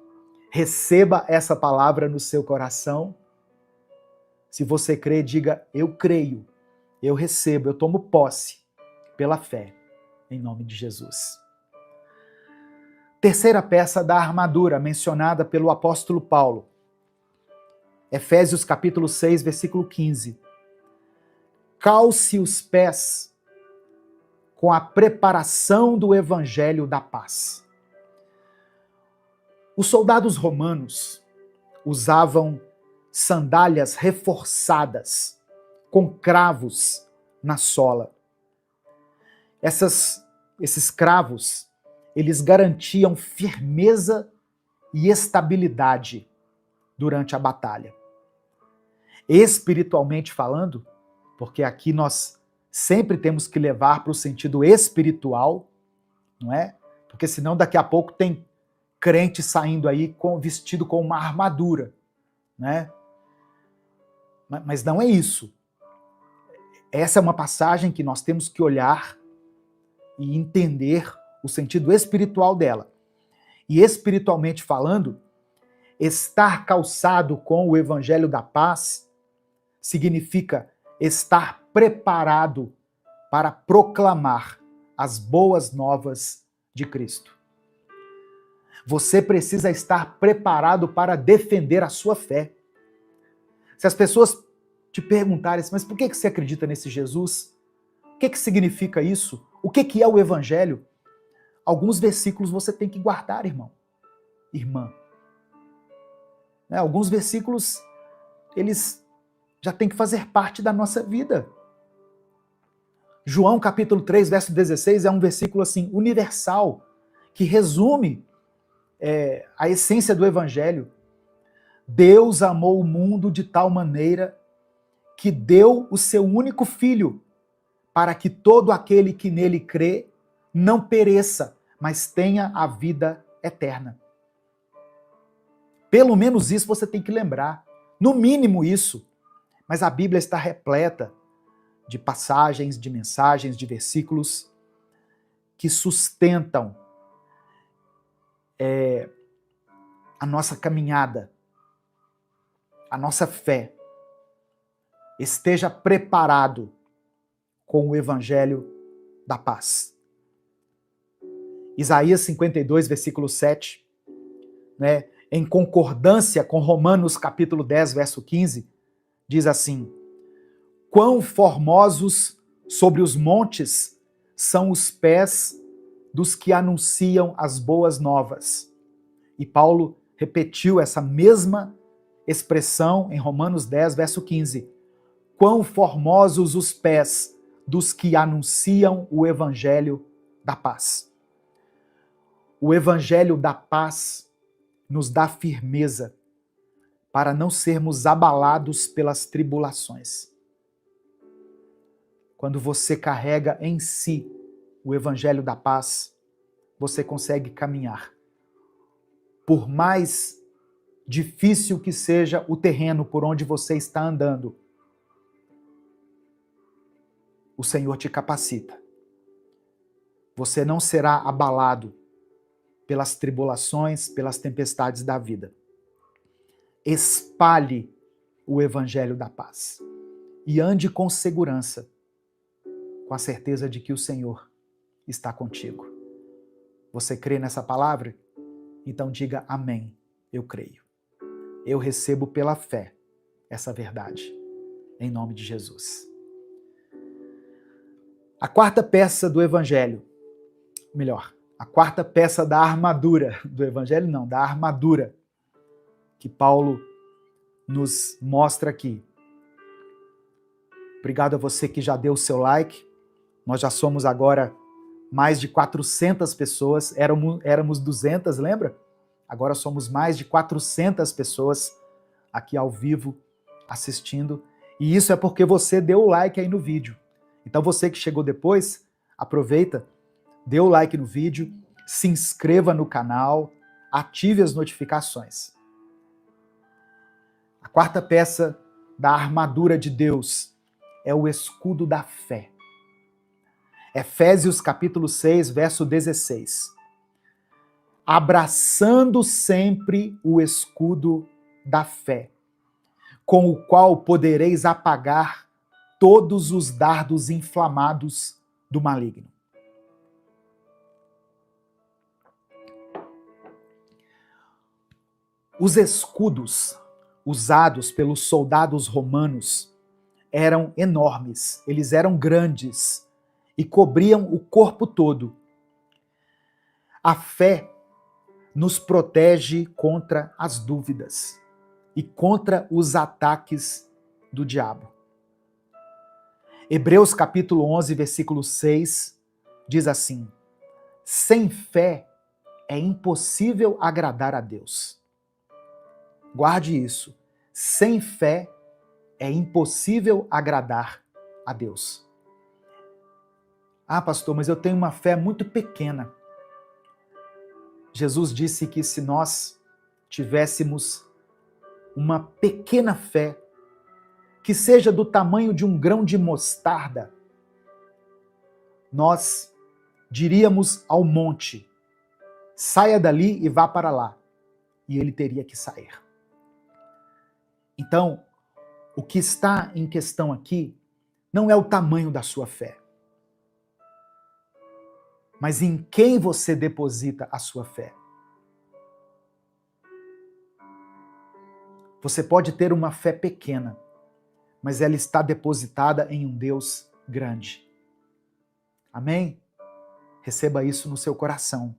Receba essa palavra no seu coração. Se você crê, diga: eu creio, eu recebo, eu tomo posse pela fé, em nome de Jesus. Terceira peça da armadura mencionada pelo apóstolo Paulo. Efésios capítulo 6, versículo 15. Calce os pés com a preparação do evangelho da paz. Os soldados romanos usavam sandálias reforçadas com cravos na sola. Esses cravos, eles garantiam firmeza e estabilidade durante a batalha. Espiritualmente falando, porque aqui nós sempre temos que levar para o sentido espiritual, não é? Porque senão daqui a pouco tem crente saindo aí vestido com uma armadura, né? Mas não é isso. Essa é uma passagem que nós temos que olhar e entender o sentido espiritual dela. E espiritualmente falando, estar calçado com o evangelho da paz significa estar preparado para proclamar as boas novas de Cristo. Você precisa estar preparado para defender a sua fé. Se as pessoas te perguntarem, mas por que você acredita nesse Jesus? O que significa isso? O que é o evangelho? Alguns versículos você tem que guardar, irmão, irmã. Alguns versículos, eles já têm que fazer parte da nossa vida. João capítulo 3, verso 16 é um versículo assim, universal, que resume a essência do evangelho. Deus amou o mundo de tal maneira que deu o seu único filho, para que todo aquele que nele crê não pereça, mas tenha a vida eterna. Pelo menos isso você tem que lembrar. No mínimo isso. Mas a Bíblia está repleta de passagens, de mensagens, de versículos que sustentam a nossa caminhada, a nossa fé. Esteja preparado com o evangelho da paz. Isaías 52, versículo 7, né, em concordância com Romanos capítulo 10, verso 15, diz assim: quão formosos sobre os montes são os pés dos que anunciam as boas novas. E Paulo repetiu essa mesma expressão em Romanos 10, verso 15. Quão formosos os pés dos que anunciam o evangelho da paz. O evangelho da paz nos dá firmeza para não sermos abalados pelas tribulações. Quando você carrega em si o evangelho da paz, você consegue caminhar. Por mais difícil que seja o terreno por onde você está andando, o Senhor te capacita. Você não será abalado pelas tribulações, pelas tempestades da vida. Espalhe o evangelho da paz e ande com segurança, com a certeza de que o Senhor está contigo. Você crê nessa palavra? Então diga amém, eu creio. Eu recebo pela fé essa verdade, em nome de Jesus. A quarta peça do Evangelho, melhor, a quarta peça da armadura do Evangelho, não, da armadura que Paulo nos mostra aqui. Obrigado a você que já deu o seu like. Nós já somos agora mais de 400 pessoas. Éramos 200, lembra? Agora somos mais de 400 pessoas aqui ao vivo assistindo. E isso é porque você deu o like aí no vídeo. Então você que chegou depois, aproveita, dê o like no vídeo, se inscreva no canal, ative as notificações. A quarta peça da armadura de Deus é o escudo da fé. Efésios capítulo 6, verso 16. Abraçando sempre o escudo da fé, com o qual podereis apagar todos os dardos inflamados do maligno. Os escudos usados pelos soldados romanos eram enormes, eles eram grandes e cobriam o corpo todo. A fé nos protege contra as dúvidas e contra os ataques do diabo. Hebreus capítulo 11, versículo 6, diz assim: sem fé é impossível agradar a Deus. Guarde isso. Sem fé é impossível agradar a Deus. Ah, pastor, mas eu tenho uma fé muito pequena. Jesus disse que se nós tivéssemos uma pequena fé, que seja do tamanho de um grão de mostarda, nós diríamos ao monte, saia dali e vá para lá. E ele teria que sair. Então, o que está em questão aqui não é o tamanho da sua fé, mas em quem você deposita a sua fé. Você pode ter uma fé pequena, mas ela está depositada em um Deus grande. Amém? Receba isso no seu coração.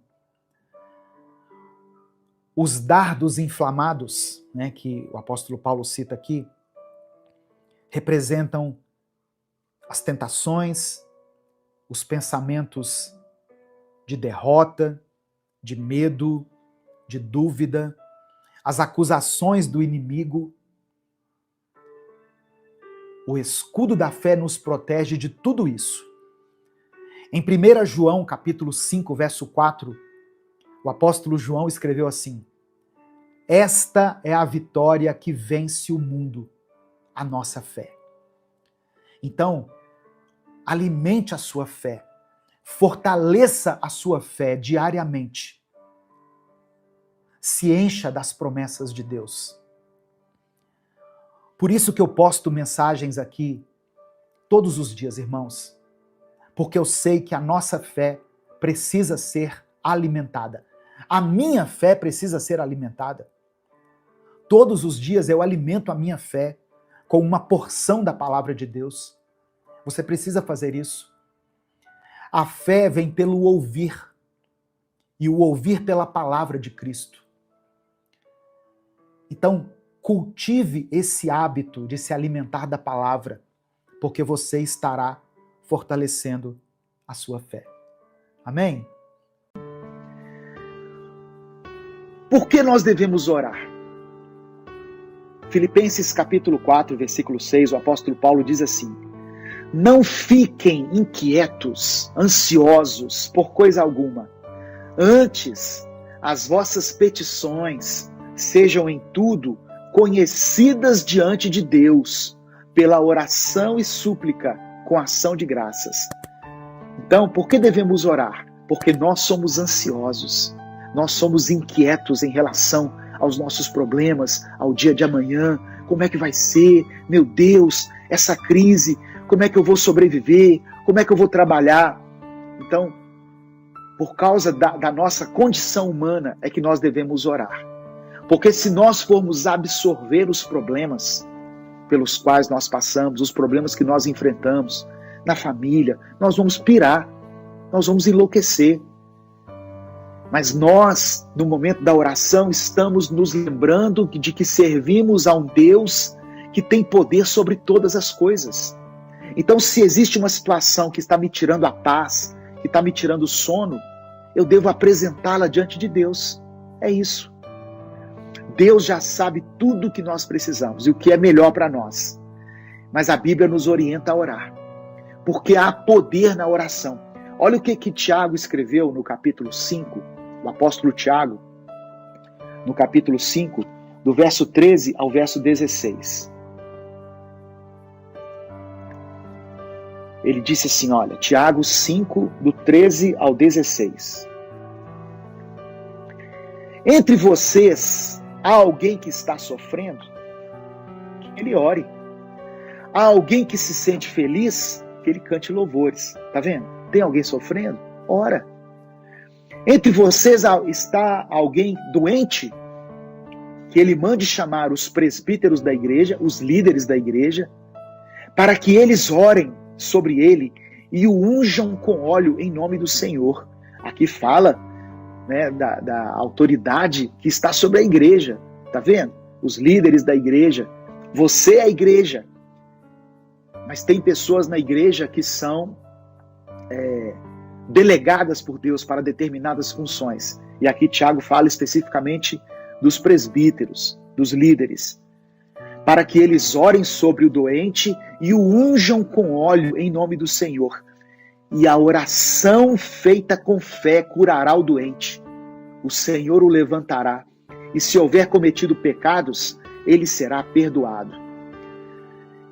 Os dardos inflamados, que o apóstolo Paulo cita aqui, representam as tentações, os pensamentos de derrota, de medo, de dúvida, as acusações do inimigo. O escudo da fé nos protege de tudo isso. Em 1 João, capítulo 5, verso 4, o apóstolo João escreveu assim: esta é a vitória que vence o mundo, a nossa fé. Então, alimente a sua fé, fortaleça a sua fé diariamente. Se encha das promessas de Deus. Por isso que eu posto mensagens aqui todos os dias, irmãos, porque eu sei que a nossa fé precisa ser alimentada. A minha fé precisa ser alimentada. Todos os dias eu alimento a minha fé com uma porção da palavra de Deus. Você precisa fazer isso. A fé vem pelo ouvir, e o ouvir pela palavra de Cristo. Então, cultive esse hábito de se alimentar da palavra, porque você estará fortalecendo a sua fé. Amém? Por que nós devemos orar? Filipenses capítulo 4, versículo 6, o apóstolo Paulo diz assim: não fiquem inquietos, ansiosos por coisa alguma. Antes, as vossas petições sejam em tudo conhecidas diante de Deus, pela oração e súplica, com ação de graças. Então, por que devemos orar? Porque nós somos ansiosos, nós somos inquietos em relação aos nossos problemas, ao dia de amanhã. Como é que vai ser? Meu Deus, essa crise, como é que eu vou sobreviver? Como é que eu vou trabalhar? Então, por causa da nossa condição humana, é que nós devemos orar. Porque se nós formos absorver os problemas pelos quais nós passamos, os problemas que nós enfrentamos, na família, nós vamos pirar, nós vamos enlouquecer. Mas nós, no momento da oração, estamos nos lembrando de que servimos a um Deus que tem poder sobre todas as coisas. Então, se existe uma situação que está me tirando a paz, que está me tirando o sono, eu devo apresentá-la diante de Deus. É isso. Deus já sabe tudo o que nós precisamos e o que é melhor para nós. Mas a Bíblia nos orienta a orar, porque há poder na oração. Olha o que Tiago escreveu no capítulo 5, o apóstolo Tiago, no capítulo 5, do verso 13 ao verso 16. Ele disse assim, olha, Tiago 5, do 13 ao 16. Entre vocês, há alguém que está sofrendo? Que ele ore. Há alguém que se sente feliz? Que ele cante louvores. Tá vendo? Tem alguém sofrendo? Ora. Entre vocês está alguém doente? Que ele mande chamar os presbíteros da igreja, os líderes da igreja, para que eles orem sobre ele e o unjam com óleo em nome do Senhor. Aqui fala, né, da autoridade que está sobre a igreja. Tá vendo? Os líderes da igreja. Você é a igreja. Mas tem pessoas na igreja que são delegadas por Deus para determinadas funções. E aqui Tiago fala especificamente dos presbíteros, dos líderes, para que eles orem sobre o doente e o unjam com óleo em nome do Senhor. E a oração feita com fé curará o doente. O Senhor o levantará. E se houver cometido pecados, ele será perdoado.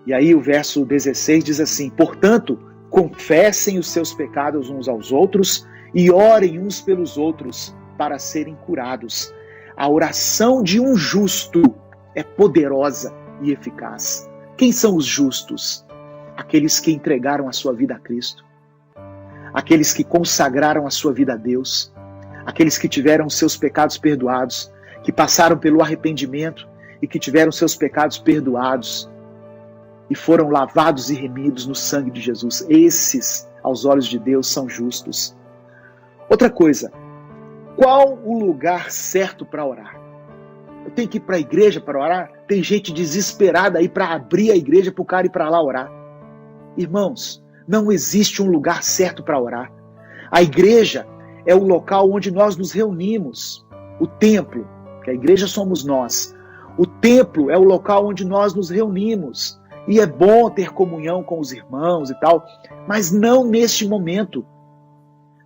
E aí o verso 16 diz assim, portanto, confessem os seus pecados uns aos outros e orem uns pelos outros para serem curados. A oração de um justo é poderosa e eficaz. Quem são os justos? Aqueles que entregaram a sua vida a Cristo. Aqueles que consagraram a sua vida a Deus. Aqueles que tiveram seus pecados perdoados, que passaram pelo arrependimento e que tiveram seus pecados perdoados e foram lavados e remidos no sangue de Jesus. Esses, aos olhos de Deus, são justos. Outra coisa, qual o lugar certo para orar? Eu tenho que ir para a igreja para orar? Tem gente desesperada aí para abrir a igreja para o cara ir para lá orar. Irmãos, não existe um lugar certo para orar. A igreja é o local onde nós nos reunimos. O templo, que a igreja somos nós. O templo é o local onde nós nos reunimos. E é bom ter comunhão com os irmãos e tal, mas não neste momento.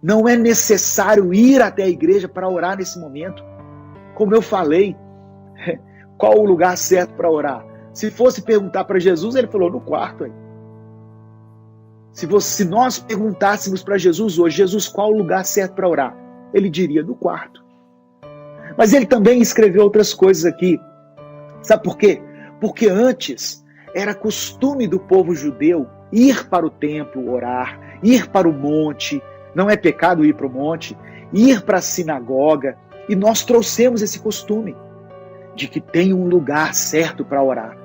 Não é necessário ir até a igreja para orar nesse momento. Como eu falei, qual o lugar certo para orar? Se fosse perguntar para Jesus, ele falou, no quarto. Aí. Se nós perguntássemos para Jesus hoje, Jesus, qual o lugar certo para orar? Ele diria, no quarto. Mas ele também escreveu outras coisas aqui. Sabe por quê? Porque antes era costume do povo judeu ir para o templo orar, ir para o monte, não é pecado ir para o monte, ir para a sinagoga, e nós trouxemos esse costume de que tem um lugar certo para orar.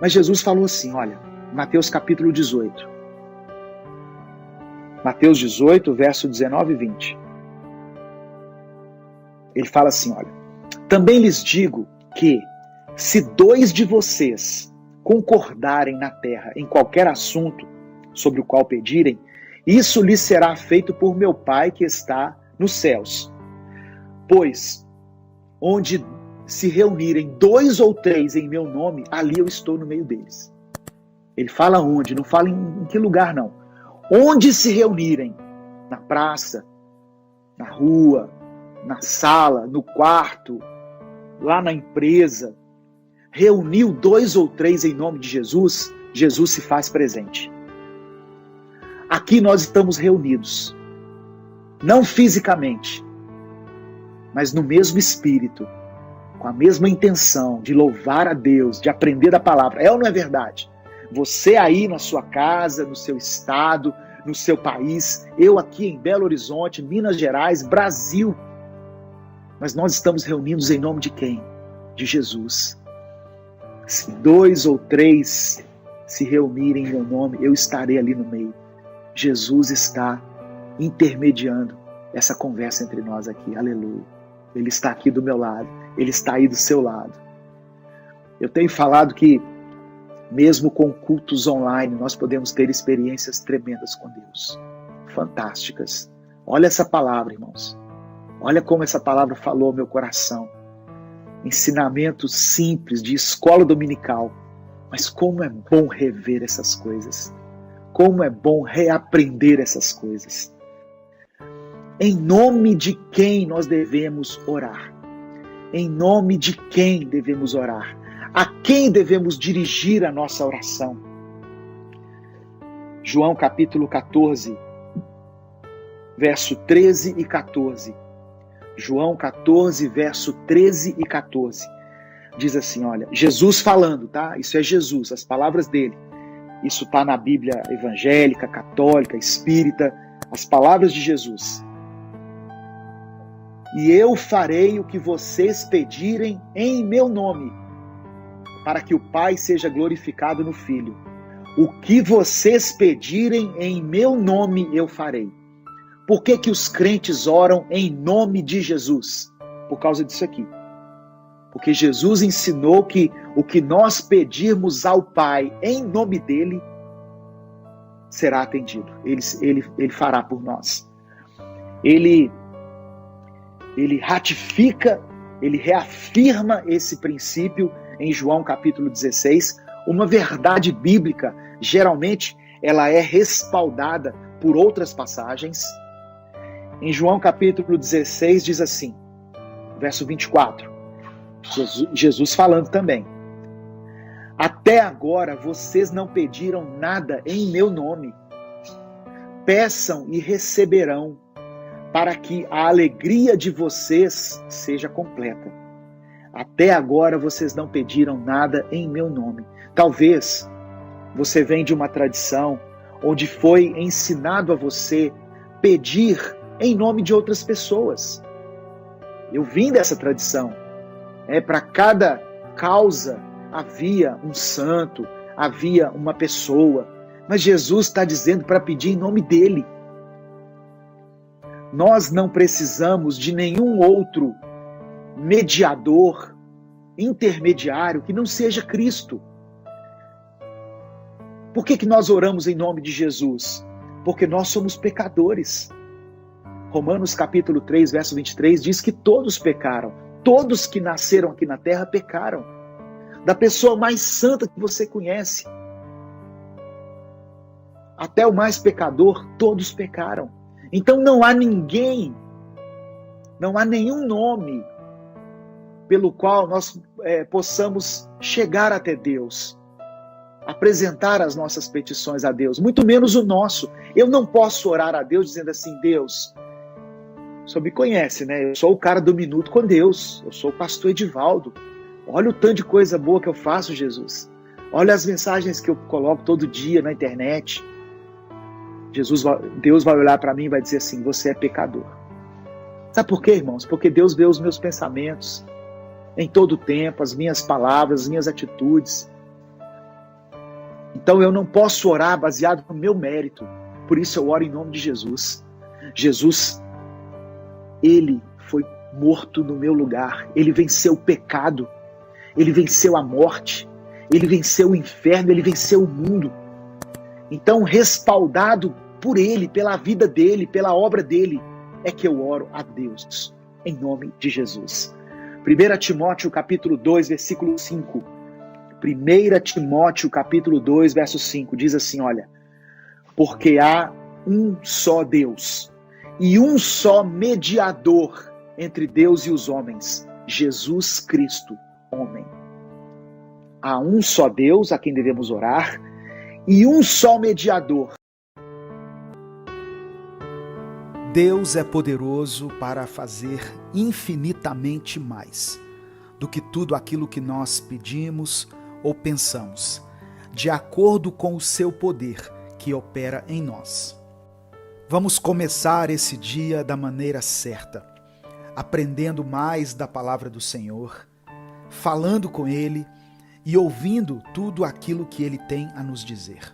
Mas Jesus falou assim, olha, Mateus capítulo 18. Mateus 18, verso 19 e 20. Ele fala assim, olha, também lhes digo que se 2 de vocês concordarem na terra em qualquer assunto sobre o qual pedirem, isso lhes será feito por meu Pai que está nos céus. Pois, onde se reunirem 2 ou 3 em meu nome, ali eu estou no meio deles. Ele fala onde, não fala em que lugar não. Onde se reunirem, na praça, na rua, na sala, no quarto, lá na empresa, reuniu 2 ou 3 em nome de Jesus, Jesus se faz presente. Aqui nós estamos reunidos, não fisicamente, mas no mesmo espírito, com a mesma intenção de louvar a Deus, de aprender da palavra. É ou não é verdade? Você aí na sua casa, no seu estado, no seu país, eu aqui em Belo Horizonte, Minas Gerais, Brasil. Mas nós estamos reunidos em nome de quem? De Jesus. Se 2 ou 3 se reunirem em meu nome, eu estarei ali no meio. Jesus está intermediando essa conversa entre nós aqui. Aleluia. Ele está aqui do meu lado. Ele está aí do seu lado. Eu tenho falado que mesmo com cultos online, nós podemos ter experiências tremendas com Deus. Fantásticas. Olha essa palavra, irmãos. Olha como essa palavra falou ao meu coração. Ensinamento simples de escola dominical. Mas como é bom rever essas coisas. Como é bom reaprender essas coisas. Em nome de quem nós devemos orar? Em nome de quem devemos orar? A quem devemos dirigir a nossa oração? João capítulo 14, verso 13 e 14. João 14, verso 13 e 14. Diz assim, olha, Jesus falando, tá? Isso é Jesus, as palavras dele. Isso está na Bíblia evangélica, católica, espírita, as palavras de Jesus. E eu farei o que vocês pedirem em meu nome, para que o Pai seja glorificado no Filho. O que vocês pedirem em meu nome eu farei. Por que os crentes oram em nome de Jesus? Por causa disso aqui. Porque Jesus ensinou que o que nós pedirmos ao Pai em nome dele será atendido. Ele fará por nós. Ele ratifica, ele reafirma esse princípio em João capítulo 16, uma verdade bíblica. Geralmente ela é respaldada por outras passagens. Em João capítulo 16 diz assim, verso 24, Jesus falando também. Até agora vocês não pediram nada em meu nome. Peçam e receberão, para que a alegria de vocês seja completa. Até agora vocês não pediram nada em meu nome. Talvez você venha de uma tradição onde foi ensinado a você pedir em nome de outras pessoas. Eu vim dessa tradição. Para cada causa havia um santo, havia uma pessoa. Mas Jesus está dizendo para pedir em nome dele. Nós não precisamos de nenhum outro mediador, intermediário, que não seja Cristo. Por que nós oramos em nome de Jesus? Porque nós somos pecadores. Romanos capítulo 3, verso 23 diz que todos pecaram. Todos que nasceram aqui na terra pecaram. Da pessoa mais santa que você conhece, até o mais pecador, todos pecaram. Então não há ninguém, não há nenhum nome pelo qual nós possamos chegar até Deus, apresentar as nossas petições a Deus, muito menos o nosso. Eu não posso orar a Deus dizendo assim, Deus, o senhor me conhece, né? Eu sou o cara do minuto com Deus, eu sou o pastor Edivaldo. Olha o tanto de coisa boa que eu faço, Jesus. Olha as mensagens que eu coloco todo dia na internet. Deus vai olhar para mim e vai dizer assim, você é pecador. Sabe por quê, irmãos? Porque Deus vê os meus pensamentos em todo o tempo, as minhas palavras, as minhas atitudes. Então eu não posso orar baseado no meu mérito. Por isso eu oro em nome de Jesus. Jesus, ele foi morto no meu lugar. Ele venceu o pecado. Ele venceu a morte. Ele venceu o inferno. Ele venceu o mundo. Então, respaldado por ele, pela vida dele, pela obra dele, é que eu oro a Deus, em nome de Jesus. 1 Timóteo capítulo 2, versículo 5. 1 Timóteo capítulo 2, verso 5, diz assim, olha, porque há um só Deus e um só mediador entre Deus e os homens, Jesus Cristo, homem. Há um só Deus a quem devemos orar e um só mediador. Deus é poderoso para fazer infinitamente mais do que tudo aquilo que nós pedimos ou pensamos, de acordo com o seu poder que opera em nós. Vamos começar esse dia da maneira certa, aprendendo mais da palavra do Senhor, falando com Ele e ouvindo tudo aquilo que Ele tem a nos dizer.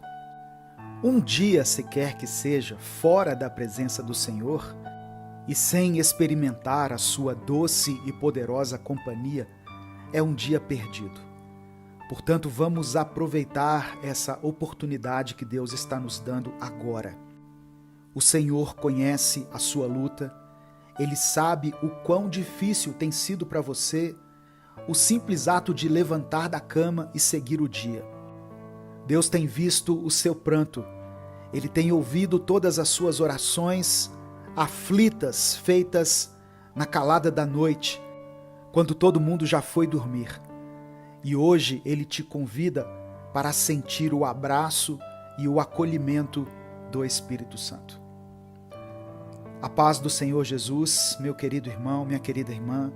Um dia sequer que seja fora da presença do Senhor e sem experimentar a sua doce e poderosa companhia é um dia perdido. Portanto, vamos aproveitar essa oportunidade que Deus está nos dando agora. O Senhor conhece a sua luta, Ele sabe o quão difícil tem sido para você o simples ato de levantar da cama e seguir o dia. Deus tem visto o seu pranto, Ele tem ouvido todas as suas orações aflitas feitas na calada da noite, quando todo mundo já foi dormir. E hoje Ele te convida para sentir o abraço e o acolhimento do Espírito Santo. A paz do Senhor Jesus, meu querido irmão, minha querida irmã.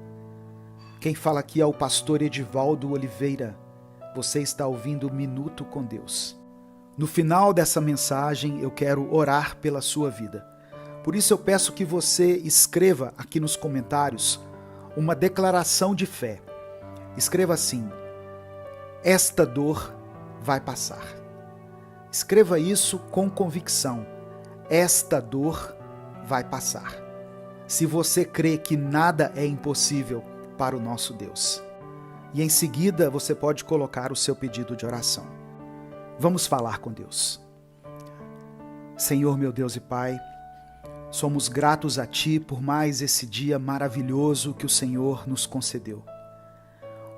Quem fala aqui é o pastor Edivaldo Oliveira. Você está ouvindo Minuto com Deus. No final dessa mensagem, eu quero orar pela sua vida. Por isso eu peço que você escreva aqui nos comentários uma declaração de fé. Escreva assim: esta dor vai passar. Escreva isso com convicção. Esta dor vai passar. Se você crê que nada é impossível para o nosso Deus. E em seguida você pode colocar o seu pedido de oração. Vamos falar com Deus. Senhor, meu Deus e Pai, somos gratos a Ti por mais esse dia maravilhoso que o Senhor nos concedeu.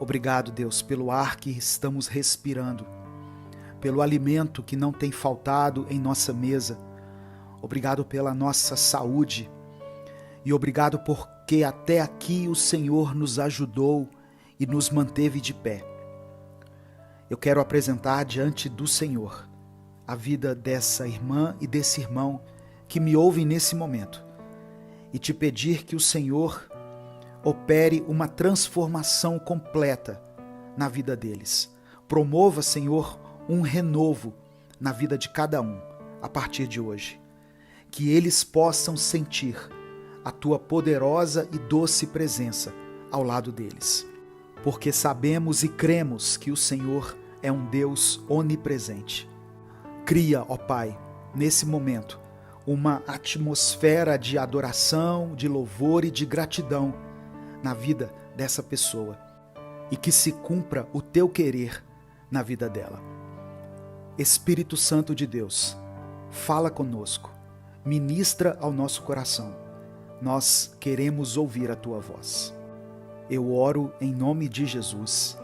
Obrigado, Deus, pelo ar que estamos respirando, pelo alimento que não tem faltado em nossa mesa. Obrigado pela nossa saúde e obrigado porque até aqui o Senhor nos ajudou e nos manteve de pé. Eu quero apresentar diante do Senhor a vida dessa irmã e desse irmão que me ouvem nesse momento e te pedir que o Senhor opere uma transformação completa na vida deles. Promova, Senhor, um renovo na vida de cada um a partir de hoje. Que eles possam sentir a Tua poderosa e doce presença ao lado deles. Porque sabemos e cremos que o Senhor é um Deus onipresente. Cria, ó Pai, nesse momento, uma atmosfera de adoração, de louvor e de gratidão na vida dessa pessoa e que se cumpra o Teu querer na vida dela. Espírito Santo de Deus, fala conosco, ministra ao nosso coração. Nós queremos ouvir a Tua voz. Eu oro em nome de Jesus.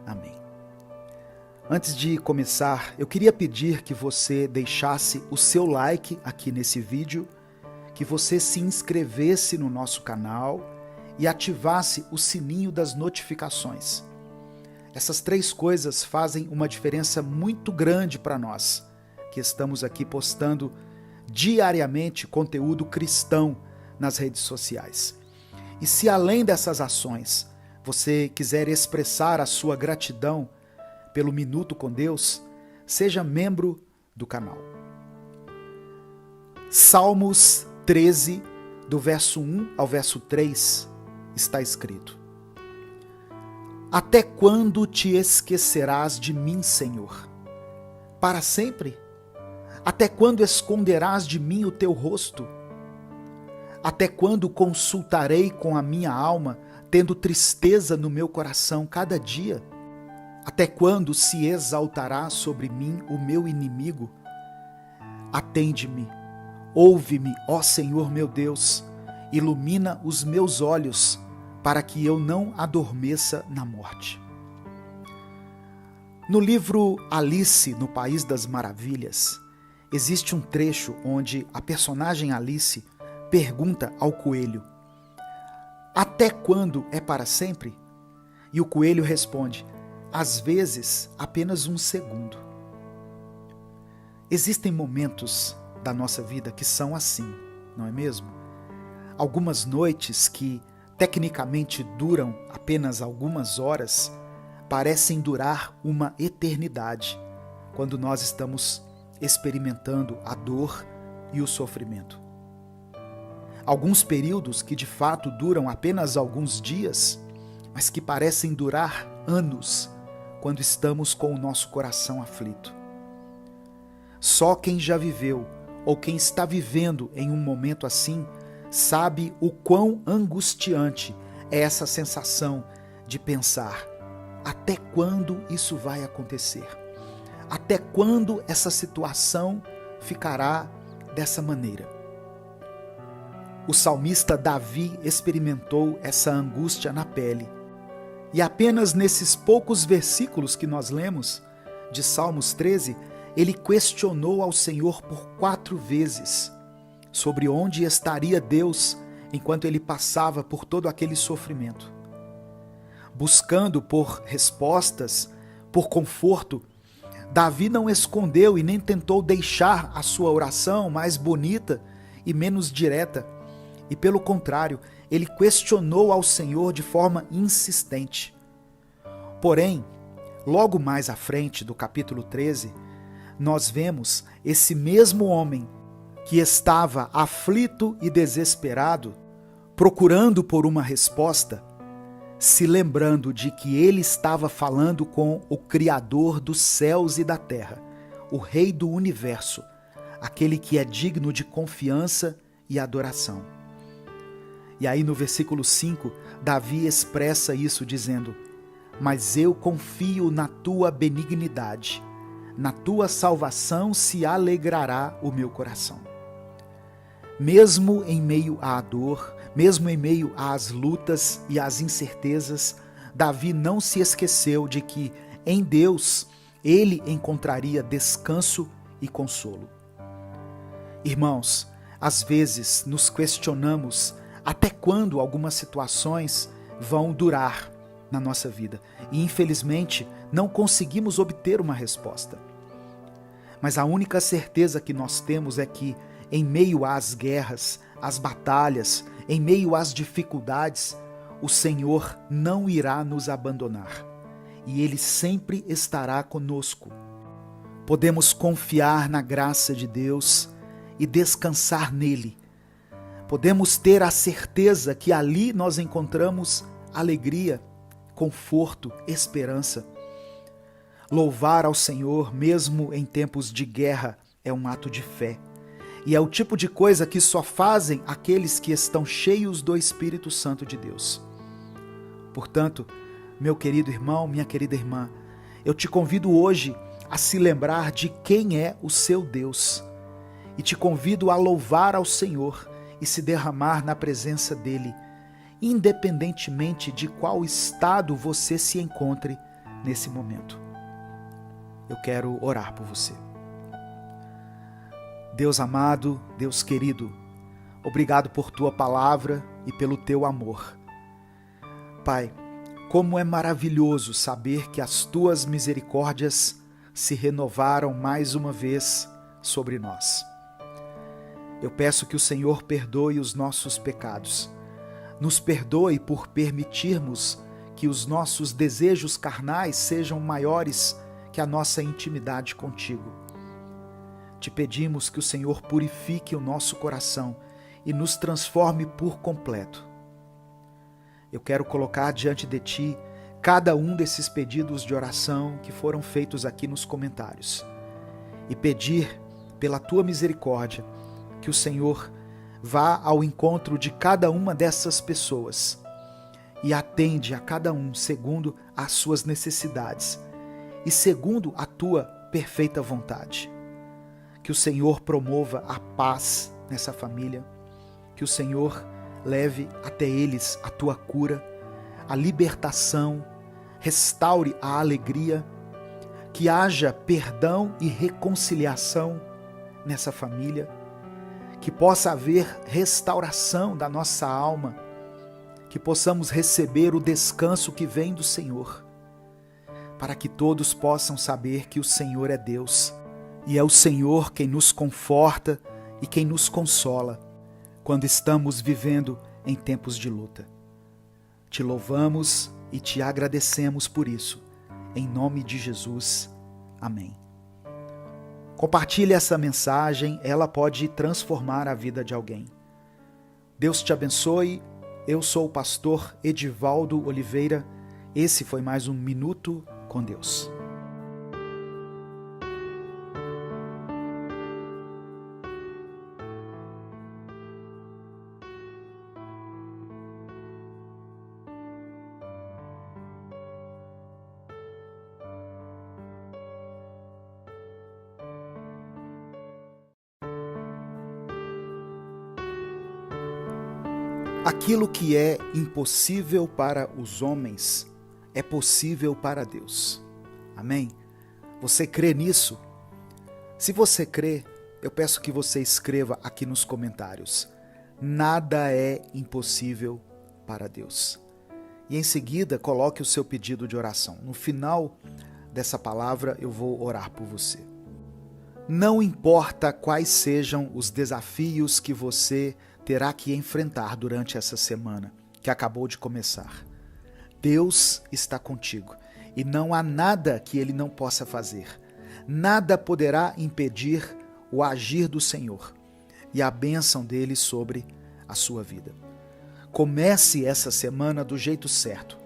Amém. Antes de começar, eu queria pedir que você deixasse o seu like aqui nesse vídeo, que você se inscrevesse no nosso canal e ativasse o sininho das notificações. Essas 3 coisas fazem uma diferença muito grande para nós, que estamos aqui postando diariamente conteúdo cristão nas redes sociais. E se além dessas ações você quiser expressar a sua gratidão pelo Minuto com Deus, seja membro do canal. Salmos 13, do verso 1 ao verso 3, está escrito: até quando te esquecerás de mim, Senhor? Para sempre? Até quando esconderás de mim o teu rosto? Até quando consultarei com a minha alma, tendo tristeza no meu coração cada dia? Até quando se exaltará sobre mim o meu inimigo? Atende-me, ouve-me, ó Senhor meu Deus, ilumina os meus olhos, para que eu não adormeça na morte. No livro Alice no País das Maravilhas, existe um trecho onde a personagem Alice pergunta ao coelho: até quando é para sempre? E o coelho responde: às vezes apenas um segundo. Existem momentos da nossa vida que são assim, não é mesmo? Algumas noites que tecnicamente duram apenas algumas horas parecem durar uma eternidade quando nós estamos experimentando a dor e o sofrimento. Alguns períodos que de fato duram apenas alguns dias, mas que parecem durar anos quando estamos com o nosso coração aflito. Só quem já viveu ou quem está vivendo em um momento assim sabe o quão angustiante é essa sensação de pensar: até quando isso vai acontecer? Até quando essa situação ficará dessa maneira? O salmista Davi experimentou essa angústia na pele. E apenas nesses poucos versículos que nós lemos, de Salmos 13, ele questionou ao Senhor por 4 vezes sobre onde estaria Deus enquanto ele passava por todo aquele sofrimento. Buscando por respostas, por conforto, Davi não escondeu e nem tentou deixar a sua oração mais bonita e menos direta. E pelo contrário, ele questionou ao Senhor de forma insistente. Porém, logo mais à frente do capítulo 13, nós vemos esse mesmo homem que estava aflito e desesperado, procurando por uma resposta, se lembrando de que ele estava falando com o Criador dos céus e da terra, o Rei do universo, aquele que é digno de confiança e adoração. E aí no versículo 5, Davi expressa isso dizendo: mas eu confio na tua benignidade, na tua salvação se alegrará o meu coração. Mesmo em meio à dor, mesmo em meio às lutas e às incertezas, Davi não se esqueceu de que em Deus ele encontraria descanso e consolo. Irmãos, às vezes nos questionamos até quando algumas situações vão durar na nossa vida e infelizmente não conseguimos obter uma resposta. Mas a única certeza que nós temos é que em meio às guerras, às batalhas, em meio às dificuldades, o Senhor não irá nos abandonar e Ele sempre estará conosco. Podemos confiar na graça de Deus e descansar nele. Podemos ter a certeza que ali nós encontramos alegria, conforto, esperança. Louvar ao Senhor, mesmo em tempos de guerra, é um ato de fé. E é o tipo de coisa que só fazem aqueles que estão cheios do Espírito Santo de Deus. Portanto, meu querido irmão, minha querida irmã, eu te convido hoje a se lembrar de quem é o seu Deus. E te convido a louvar ao Senhor e se derramar na presença dEle, independentemente de qual estado você se encontre nesse momento. Eu quero orar por você. Deus amado, Deus querido, obrigado por Tua palavra e pelo Teu amor. Pai, como é maravilhoso saber que as Tuas misericórdias se renovaram mais uma vez sobre nós. Eu peço que o Senhor perdoe os nossos pecados. Nos perdoe por permitirmos que os nossos desejos carnais sejam maiores que a nossa intimidade contigo. Te pedimos que o Senhor purifique o nosso coração e nos transforme por completo. Eu quero colocar diante de Ti cada um desses pedidos de oração que foram feitos aqui nos comentários e pedir pela Tua misericórdia que o Senhor vá ao encontro de cada uma dessas pessoas e atende a cada um segundo as suas necessidades e segundo a Tua perfeita vontade. Que o Senhor promova a paz nessa família, que o Senhor leve até eles a Tua cura, a libertação, restaure a alegria, que haja perdão e reconciliação nessa família, que possa haver restauração da nossa alma, que possamos receber o descanso que vem do Senhor, para que todos possam saber que o Senhor é Deus, e é o Senhor quem nos conforta e quem nos consola quando estamos vivendo em tempos de luta. Te louvamos e te agradecemos por isso, em nome de Jesus. Amém. Compartilhe essa mensagem, ela pode transformar a vida de alguém. Deus te abençoe. Eu sou o pastor Edivaldo Oliveira. Esse foi mais um Minuto com Deus. Aquilo que é impossível para os homens é possível para Deus. Amém? Você crê nisso? Se você crê, eu peço que você escreva aqui nos comentários: nada é impossível para Deus. E em seguida, coloque o seu pedido de oração. No final dessa palavra, eu vou orar por você. Não importa quais sejam os desafios que você terá que enfrentar durante essa semana que acabou de começar, Deus está contigo e não há nada que Ele não possa fazer. Nada poderá impedir o agir do Senhor e a bênção dele sobre a sua vida. Comece essa semana do jeito certo.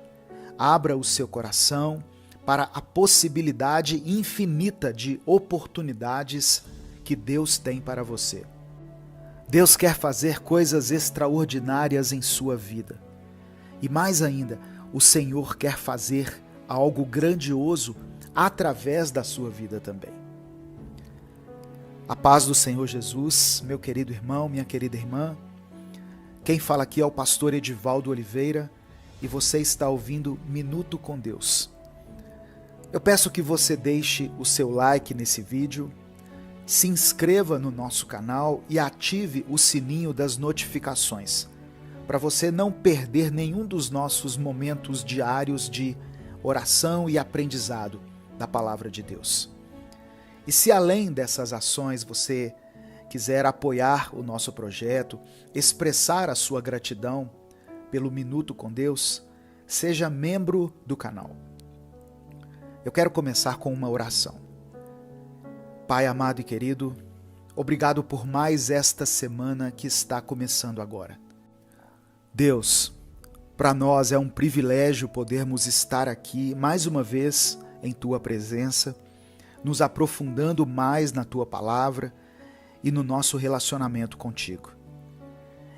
Abra o seu coração para a possibilidade infinita de oportunidades que Deus tem para você. Deus quer fazer coisas extraordinárias em sua vida. E mais ainda, o Senhor quer fazer algo grandioso através da sua vida também. A paz do Senhor Jesus, meu querido irmão, minha querida irmã. Quem fala aqui é o pastor Edivaldo Oliveira e você está ouvindo Minuto com Deus. Eu peço que você deixe o seu like nesse vídeo, se inscreva no nosso canal e ative o sininho das notificações, para você não perder nenhum dos nossos momentos diários de oração e aprendizado da Palavra de Deus. E se além dessas ações você quiser apoiar o nosso projeto, expressar a sua gratidão pelo Minuto com Deus, seja membro do canal. Eu quero começar com uma oração. Pai amado e querido, obrigado por mais esta semana que está começando agora. Deus, para nós é um privilégio podermos estar aqui mais uma vez em Tua presença, nos aprofundando mais na Tua palavra e no nosso relacionamento contigo.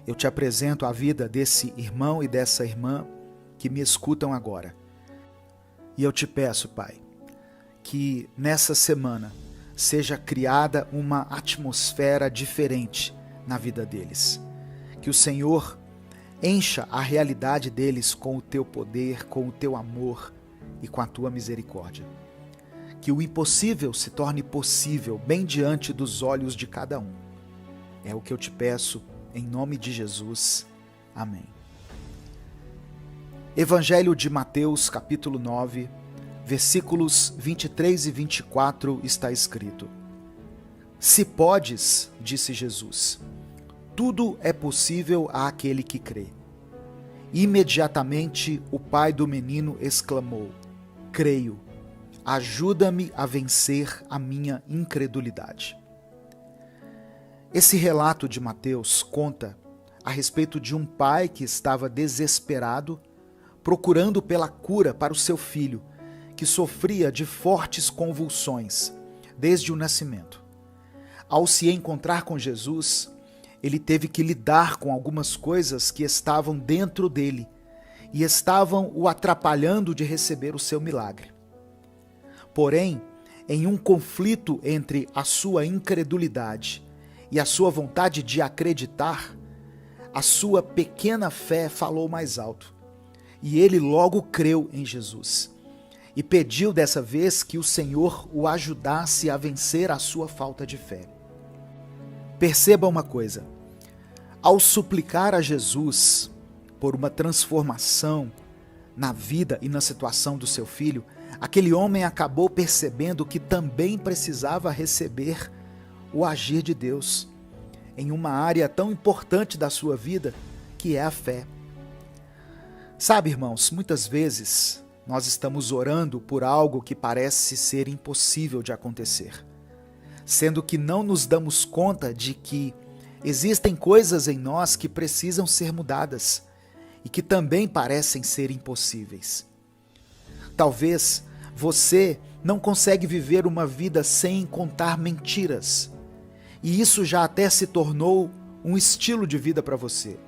Eu te apresento a vida desse irmão e dessa irmã que me escutam agora. E eu te peço, Pai, que nessa semana seja criada uma atmosfera diferente na vida deles. Que o Senhor encha a realidade deles com o Teu poder, com o Teu amor e com a Tua misericórdia. Que o impossível se torne possível bem diante dos olhos de cada um. É o que eu te peço, em nome de Jesus. Amém. Evangelho de Mateus, capítulo 9, versículos 23 e 24, está escrito: Se podes, disse Jesus, tudo é possível àquele que crê. Imediatamente o pai do menino exclamou: Creio. Ajuda-me a vencer a minha incredulidade. Esse relato de Mateus conta a respeito de um pai que estava desesperado, procurando pela cura para o seu filho, que sofria de fortes convulsões desde o nascimento. Ao se encontrar com Jesus, ele teve que lidar com algumas coisas que estavam dentro dele e estavam o atrapalhando de receber o seu milagre. Porém, em um conflito entre a sua incredulidade e a sua vontade de acreditar, a sua pequena fé falou mais alto. E ele logo creu em Jesus. E pediu dessa vez que o Senhor o ajudasse a vencer a sua falta de fé. Perceba uma coisa. Ao suplicar a Jesus por uma transformação na vida e na situação do seu filho, aquele homem acabou percebendo que também precisava receber o agir de Deus em uma área tão importante da sua vida, que é a fé. Sabe, irmãos, muitas vezes nós estamos orando por algo que parece ser impossível de acontecer, sendo que não nos damos conta de que existem coisas em nós que precisam ser mudadas e que também parecem ser impossíveis. Talvez você não consegue viver uma vida sem contar mentiras, e isso já até se tornou um estilo de vida para você.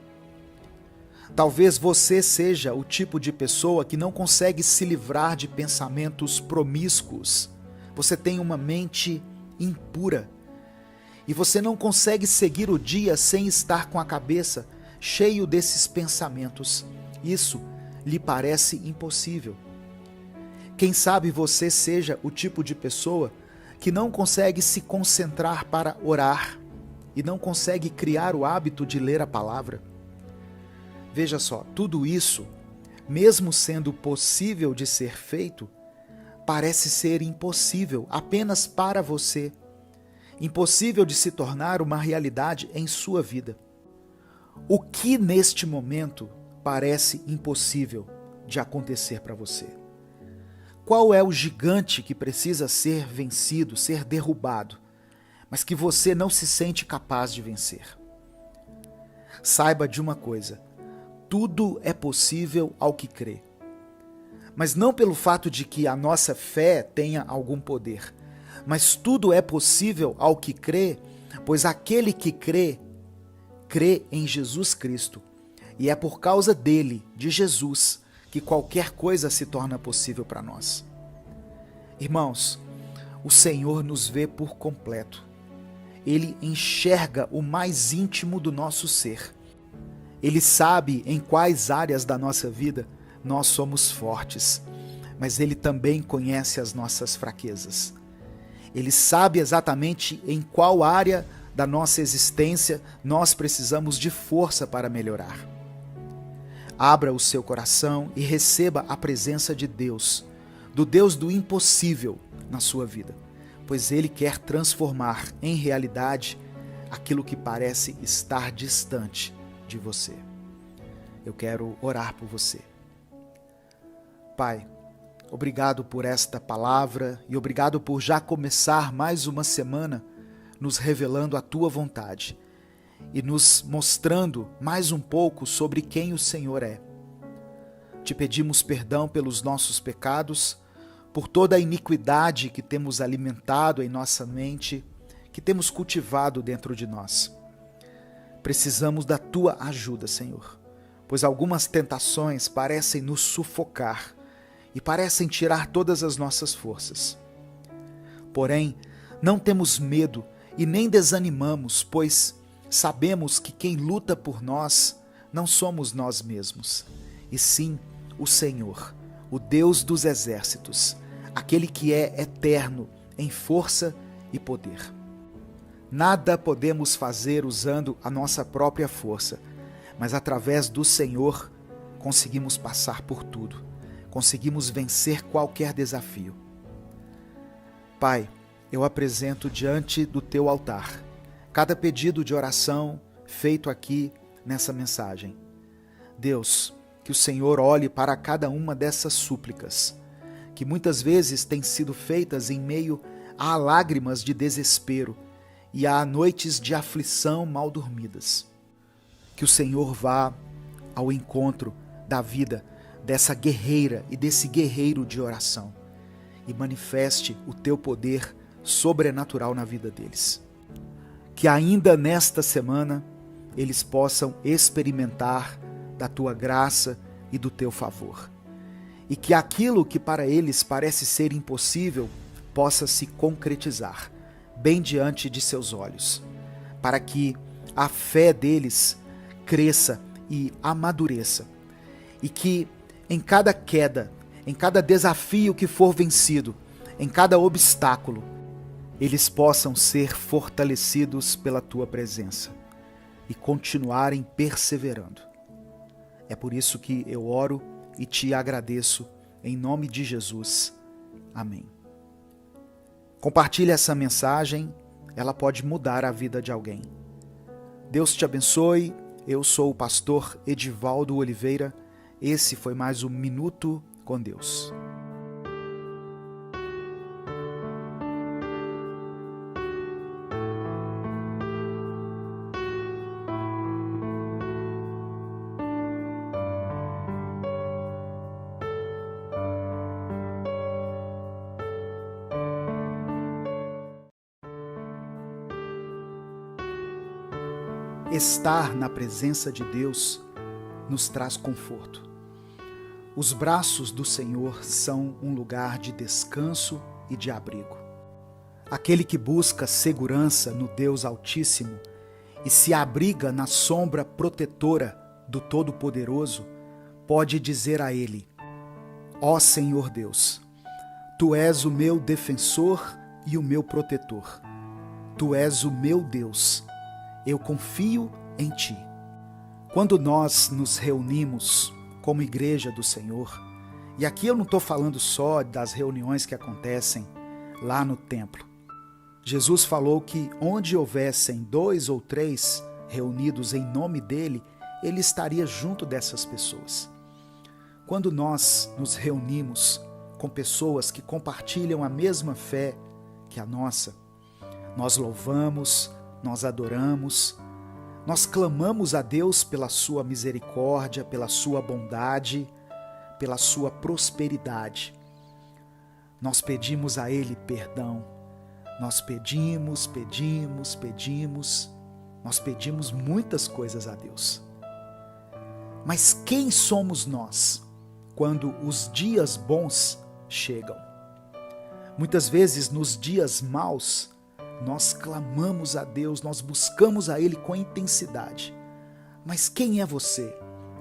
Talvez você seja o tipo de pessoa que não consegue se livrar de pensamentos promíscuos. Você tem uma mente impura e você não consegue seguir o dia sem estar com a cabeça cheio desses pensamentos, isso lhe parece impossível. Quem sabe você seja o tipo de pessoa que não consegue se concentrar para orar e não consegue criar o hábito de ler a palavra. Veja só, tudo isso, mesmo sendo possível de ser feito, parece ser impossível apenas para você. Impossível de se tornar uma realidade em sua vida. O que neste momento parece impossível de acontecer para você? Qual é o gigante que precisa ser vencido, ser derrubado, mas que você não se sente capaz de vencer? Saiba de uma coisa: tudo é possível ao que crê. Mas não pelo fato de que a nossa fé tenha algum poder, mas tudo é possível ao que crê, pois aquele que crê, crê em Jesus Cristo. E é por causa dele, de Jesus, que qualquer coisa se torna possível para nós. Irmãos, o Senhor nos vê por completo. Ele enxerga o mais íntimo do nosso ser. Ele sabe em quais áreas da nossa vida nós somos fortes, mas Ele também conhece as nossas fraquezas. Ele sabe exatamente em qual área da nossa existência nós precisamos de força para melhorar. Abra o seu coração e receba a presença de Deus, do Deus do impossível na sua vida, pois Ele quer transformar em realidade aquilo que parece estar distante de você. Eu quero orar por você. Pai, obrigado por esta palavra e obrigado por já começar mais uma semana nos revelando a Tua vontade e nos mostrando mais um pouco sobre quem o Senhor é. Te pedimos perdão pelos nossos pecados, por toda a iniquidade que temos alimentado em nossa mente, que temos cultivado dentro de nós. Precisamos da Tua ajuda, Senhor, pois algumas tentações parecem nos sufocar e parecem tirar todas as nossas forças. Porém, não temos medo e nem desanimamos, pois sabemos que quem luta por nós não somos nós mesmos, e sim o Senhor, o Deus dos exércitos, aquele que é eterno em força e poder. Nada podemos fazer usando a nossa própria força, mas através do Senhor conseguimos passar por tudo. Conseguimos vencer qualquer desafio. Pai, eu apresento diante do Teu altar cada pedido de oração feito aqui nessa mensagem. Deus, que o Senhor olhe para cada uma dessas súplicas, que muitas vezes têm sido feitas em meio a lágrimas de desespero e a noites de aflição mal dormidas. Que o Senhor vá ao encontro da vida dessa guerreira e desse guerreiro de oração e manifeste o Teu poder sobrenatural na vida deles. Que ainda nesta semana eles possam experimentar da Tua graça e do Teu favor. E que aquilo que para eles parece ser impossível possa se concretizar bem diante de seus olhos, para que a fé deles cresça e amadureça, e que em cada queda, em cada desafio que for vencido, em cada obstáculo, eles possam ser fortalecidos pela Tua presença e continuarem perseverando. É por isso que eu oro e Te agradeço em nome de Jesus. Amém. Compartilhe essa mensagem, ela pode mudar a vida de alguém. Deus te abençoe. Eu sou o pastor Edivaldo Oliveira. Esse foi mais um Minuto com Deus. Estar na presença de Deus nos traz conforto. Os braços do Senhor são um lugar de descanso e de abrigo. Aquele que busca segurança no Deus Altíssimo e se abriga na sombra protetora do Todo-Poderoso, pode dizer a Ele: ó Senhor Deus, Tu és o meu defensor e o meu protetor. Tu és o meu Deus. Eu confio em Ti. Quando nós nos reunimos como igreja do Senhor, e aqui eu não estou falando só das reuniões que acontecem lá no templo. Jesus falou que onde houvessem 2 ou 3 reunidos em nome dele, ele estaria junto dessas pessoas. Quando nós nos reunimos com pessoas que compartilham a mesma fé que a nossa, nós louvamos, nós adoramos, nós clamamos a Deus pela sua misericórdia, pela sua bondade, pela sua prosperidade. Nós pedimos a Ele perdão. Nós pedimos muitas coisas a Deus. Mas quem somos nós quando os dias bons chegam? Muitas vezes, nos dias maus, nós clamamos a Deus, nós buscamos a Ele com intensidade. Mas quem é você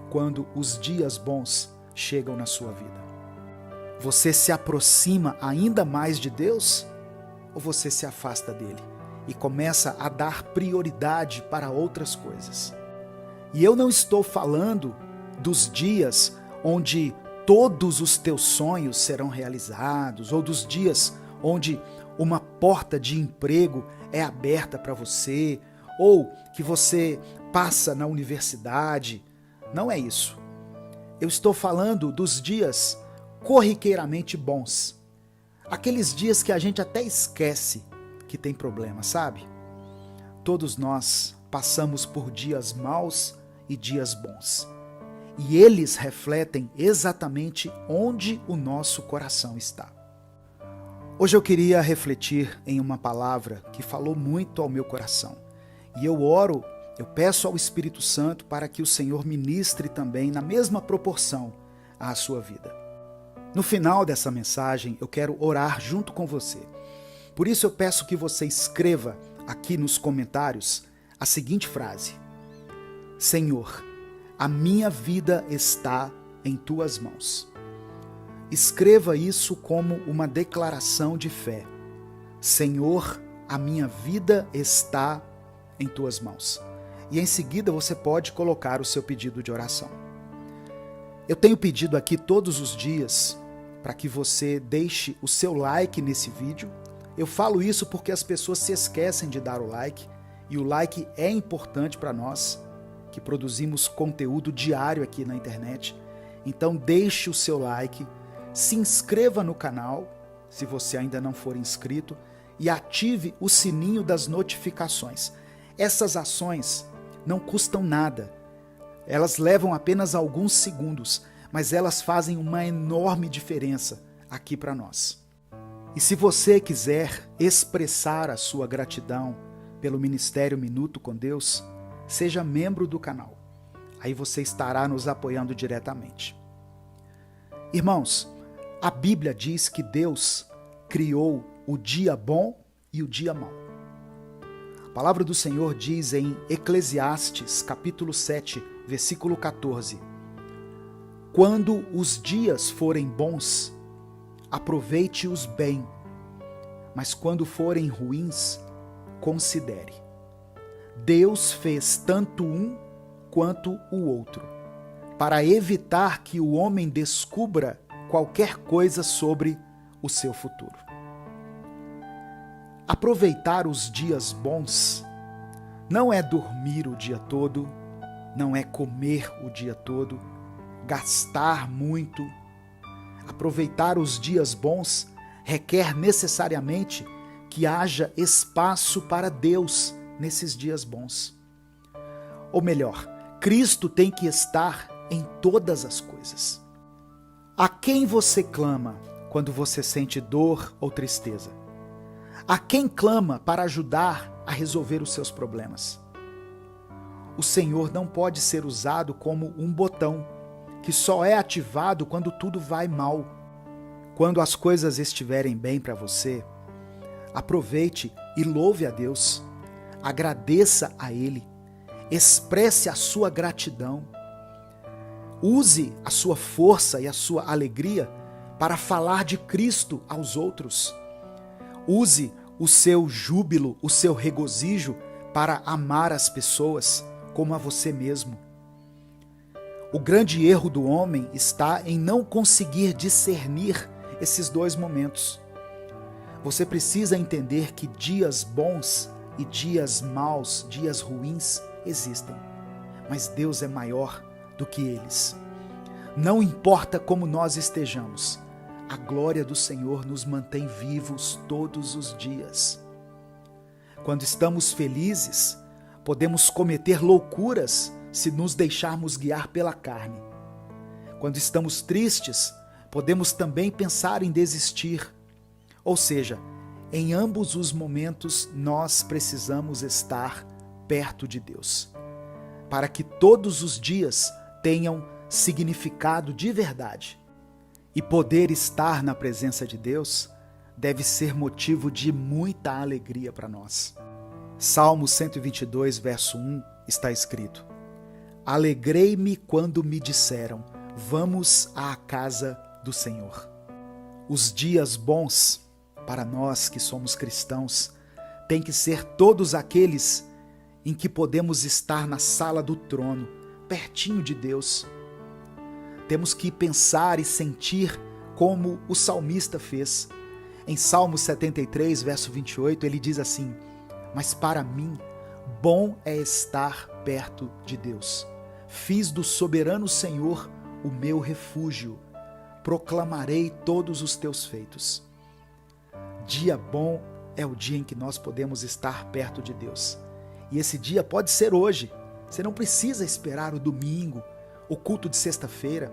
quando os dias bons chegam na sua vida? Você se aproxima ainda mais de Deus ou você se afasta dele e começa a dar prioridade para outras coisas? E eu não estou falando dos dias onde todos os teus sonhos serão realizados, ou dos dias onde uma porta de emprego é aberta para você, ou que você passa na universidade. Não é isso. Eu estou falando dos dias corriqueiramente bons. Aqueles dias que a gente até esquece que tem problema, sabe? Todos nós passamos por dias maus e dias bons. E eles refletem exatamente onde o nosso coração está. Hoje eu queria refletir em uma palavra que falou muito ao meu coração. E eu peço ao Espírito Santo para que o Senhor ministre também na mesma proporção à sua vida. No final dessa mensagem, eu quero orar junto com você. Por isso eu peço que você escreva aqui nos comentários a seguinte frase: Senhor, a minha vida está em Tuas mãos. Escreva isso como uma declaração de fé. Senhor, a minha vida está em Tuas mãos. E em seguida você pode colocar o seu pedido de oração. Eu tenho pedido aqui todos os dias para que você deixe o seu like nesse vídeo. Eu falo isso porque as pessoas se esquecem de dar o like, e o like é importante para nós, que produzimos conteúdo diário aqui na internet. Então deixe o seu like, se inscreva no canal, se você ainda não for inscrito, e ative o sininho das notificações. Essas ações não custam nada, elas levam apenas alguns segundos, mas elas fazem uma enorme diferença aqui para nós. E se você quiser expressar a sua gratidão pelo Ministério Minuto com Deus, seja membro do canal. Aí você estará nos apoiando diretamente. Irmãos, a Bíblia diz que Deus criou o dia bom e o dia mau. A palavra do Senhor diz em Eclesiastes, capítulo 7, versículo 14: quando os dias forem bons, aproveite-os bem, mas quando forem ruins, considere. Deus fez tanto um quanto o outro, para evitar que o homem descubra qualquer coisa sobre o seu futuro. Aproveitar os dias bons não é dormir o dia todo, não é comer o dia todo, gastar muito. Aproveitar os dias bons requer necessariamente que haja espaço para Deus nesses dias bons. Ou melhor, Cristo tem que estar em todas as coisas. A quem você clama quando você sente dor ou tristeza? A quem clama para ajudar a resolver os seus problemas? O Senhor não pode ser usado como um botão que só é ativado quando tudo vai mal. Quando as coisas estiverem bem para você, aproveite e louve a Deus. agradeça a Ele, expresse a sua gratidão, use a sua força e a sua alegria para falar de Cristo aos outros. Use o seu júbilo, o seu regozijo para amar as pessoas como a você mesmo. O grande erro do homem está em não conseguir discernir esses dois momentos. Você precisa entender que dias bons e dias maus, dias ruins, existem. Mas Deus é maior do que eles. Não importa como nós estejamos, a glória do Senhor nos mantém vivos todos os dias. Quando estamos felizes, podemos cometer loucuras se nos deixarmos guiar pela carne. Quando estamos tristes, podemos também pensar em desistir. Ou seja, em ambos os momentos nós precisamos estar perto de Deus, para que todos os dias tenham significado de verdade. E poder estar na presença de Deus deve ser motivo de muita alegria para nós. Salmo 122, verso 1 está escrito: Alegrei-me quando me disseram, vamos à casa do Senhor. Os dias bons, para nós que somos cristãos, têm que ser todos aqueles em que podemos estar na sala do trono, pertinho de Deus. Temos que pensar e sentir como o salmista fez. Em Salmo 73, verso 28, ele diz assim: Mas para mim, bom é estar perto de Deus. Fiz do soberano Senhor o meu refúgio. Proclamarei todos os teus feitos. Dia bom é o dia em que nós podemos estar perto de Deus. E esse dia pode ser hoje. Você não precisa esperar o domingo, o culto de sexta-feira.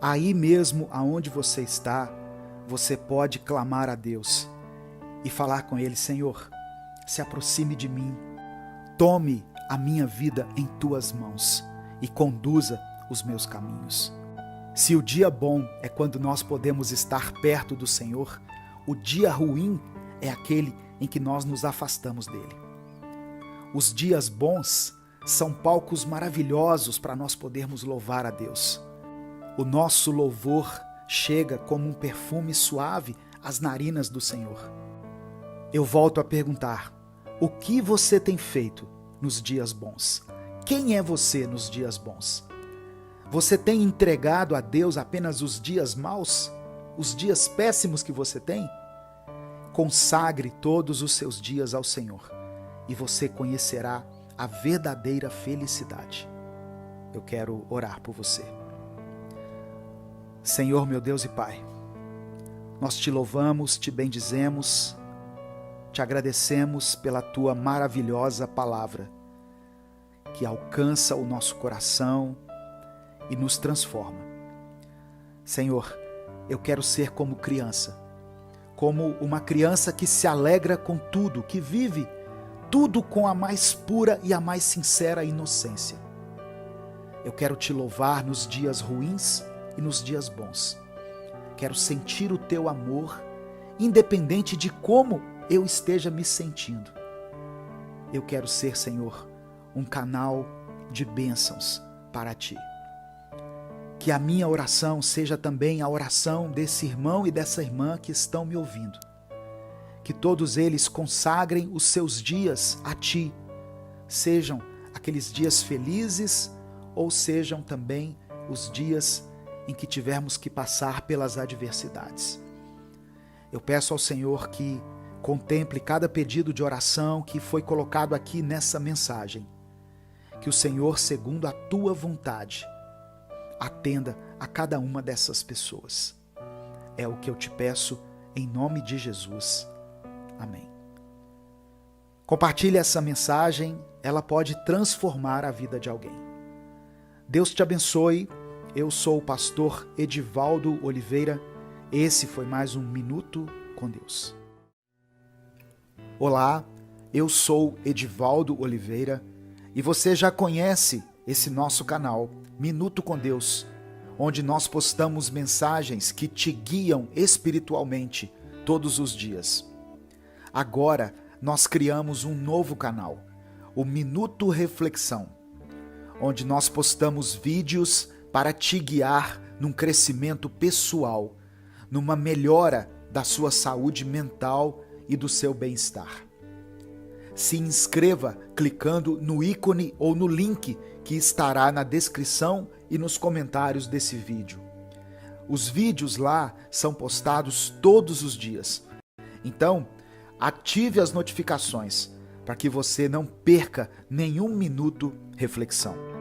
Aí mesmo aonde você está, você pode clamar a Deus e falar com Ele: Senhor, se aproxime de mim, tome a minha vida em tuas mãos e conduza os meus caminhos. Se o dia bom é quando nós podemos estar perto do Senhor, o dia ruim é aquele em que nós nos afastamos dele. Os dias bons são palcos maravilhosos para nós podermos louvar a Deus. O nosso louvor chega como um perfume suave às narinas do Senhor. Eu volto a perguntar: o que você tem feito nos dias bons? Quem é você nos dias bons? Você tem entregado a Deus apenas os dias maus? Os dias péssimos que você tem? Consagre todos os seus dias ao Senhor e você conhecerá a verdadeira felicidade. Eu quero orar por você. Senhor, meu Deus e Pai, nós te louvamos, te bendizemos, te agradecemos pela tua maravilhosa palavra, que alcança o nosso coração e nos transforma. Senhor, eu quero ser como criança, como uma criança que se alegra com tudo, que vive tudo com a mais pura e a mais sincera inocência. Eu quero te louvar nos dias ruins e nos dias bons. Quero sentir o teu amor, independente de como eu esteja me sentindo. Eu quero ser, Senhor, um canal de bênçãos para ti. Que a minha oração seja também a oração desse irmão e dessa irmã que estão me ouvindo. Que todos eles consagrem os seus dias a ti, sejam aqueles dias felizes ou sejam também os dias em que tivermos que passar pelas adversidades. Eu peço ao Senhor que contemple cada pedido de oração que foi colocado aqui nessa mensagem. Que o Senhor, segundo a tua vontade, atenda a cada uma dessas pessoas. É o que eu te peço em nome de Jesus. Amém. Compartilhe essa mensagem, ela pode transformar a vida de alguém. Deus te abençoe. Eu sou o pastor Edivaldo Oliveira. Esse foi mais um Minuto com Deus. Olá, eu sou Edivaldo Oliveira e você já conhece esse nosso canal, Minuto com Deus, onde nós postamos mensagens que te guiam espiritualmente todos os dias. Agora, nós criamos um novo canal, o Minuto Reflexão, onde nós postamos vídeos para te guiar num crescimento pessoal, numa melhora da sua saúde mental e do seu bem-estar. Se inscreva clicando no ícone ou no link que estará na descrição e nos comentários desse vídeo. Os vídeos lá são postados todos os dias. Então, ative as notificações para que você não perca nenhum minuto reflexão.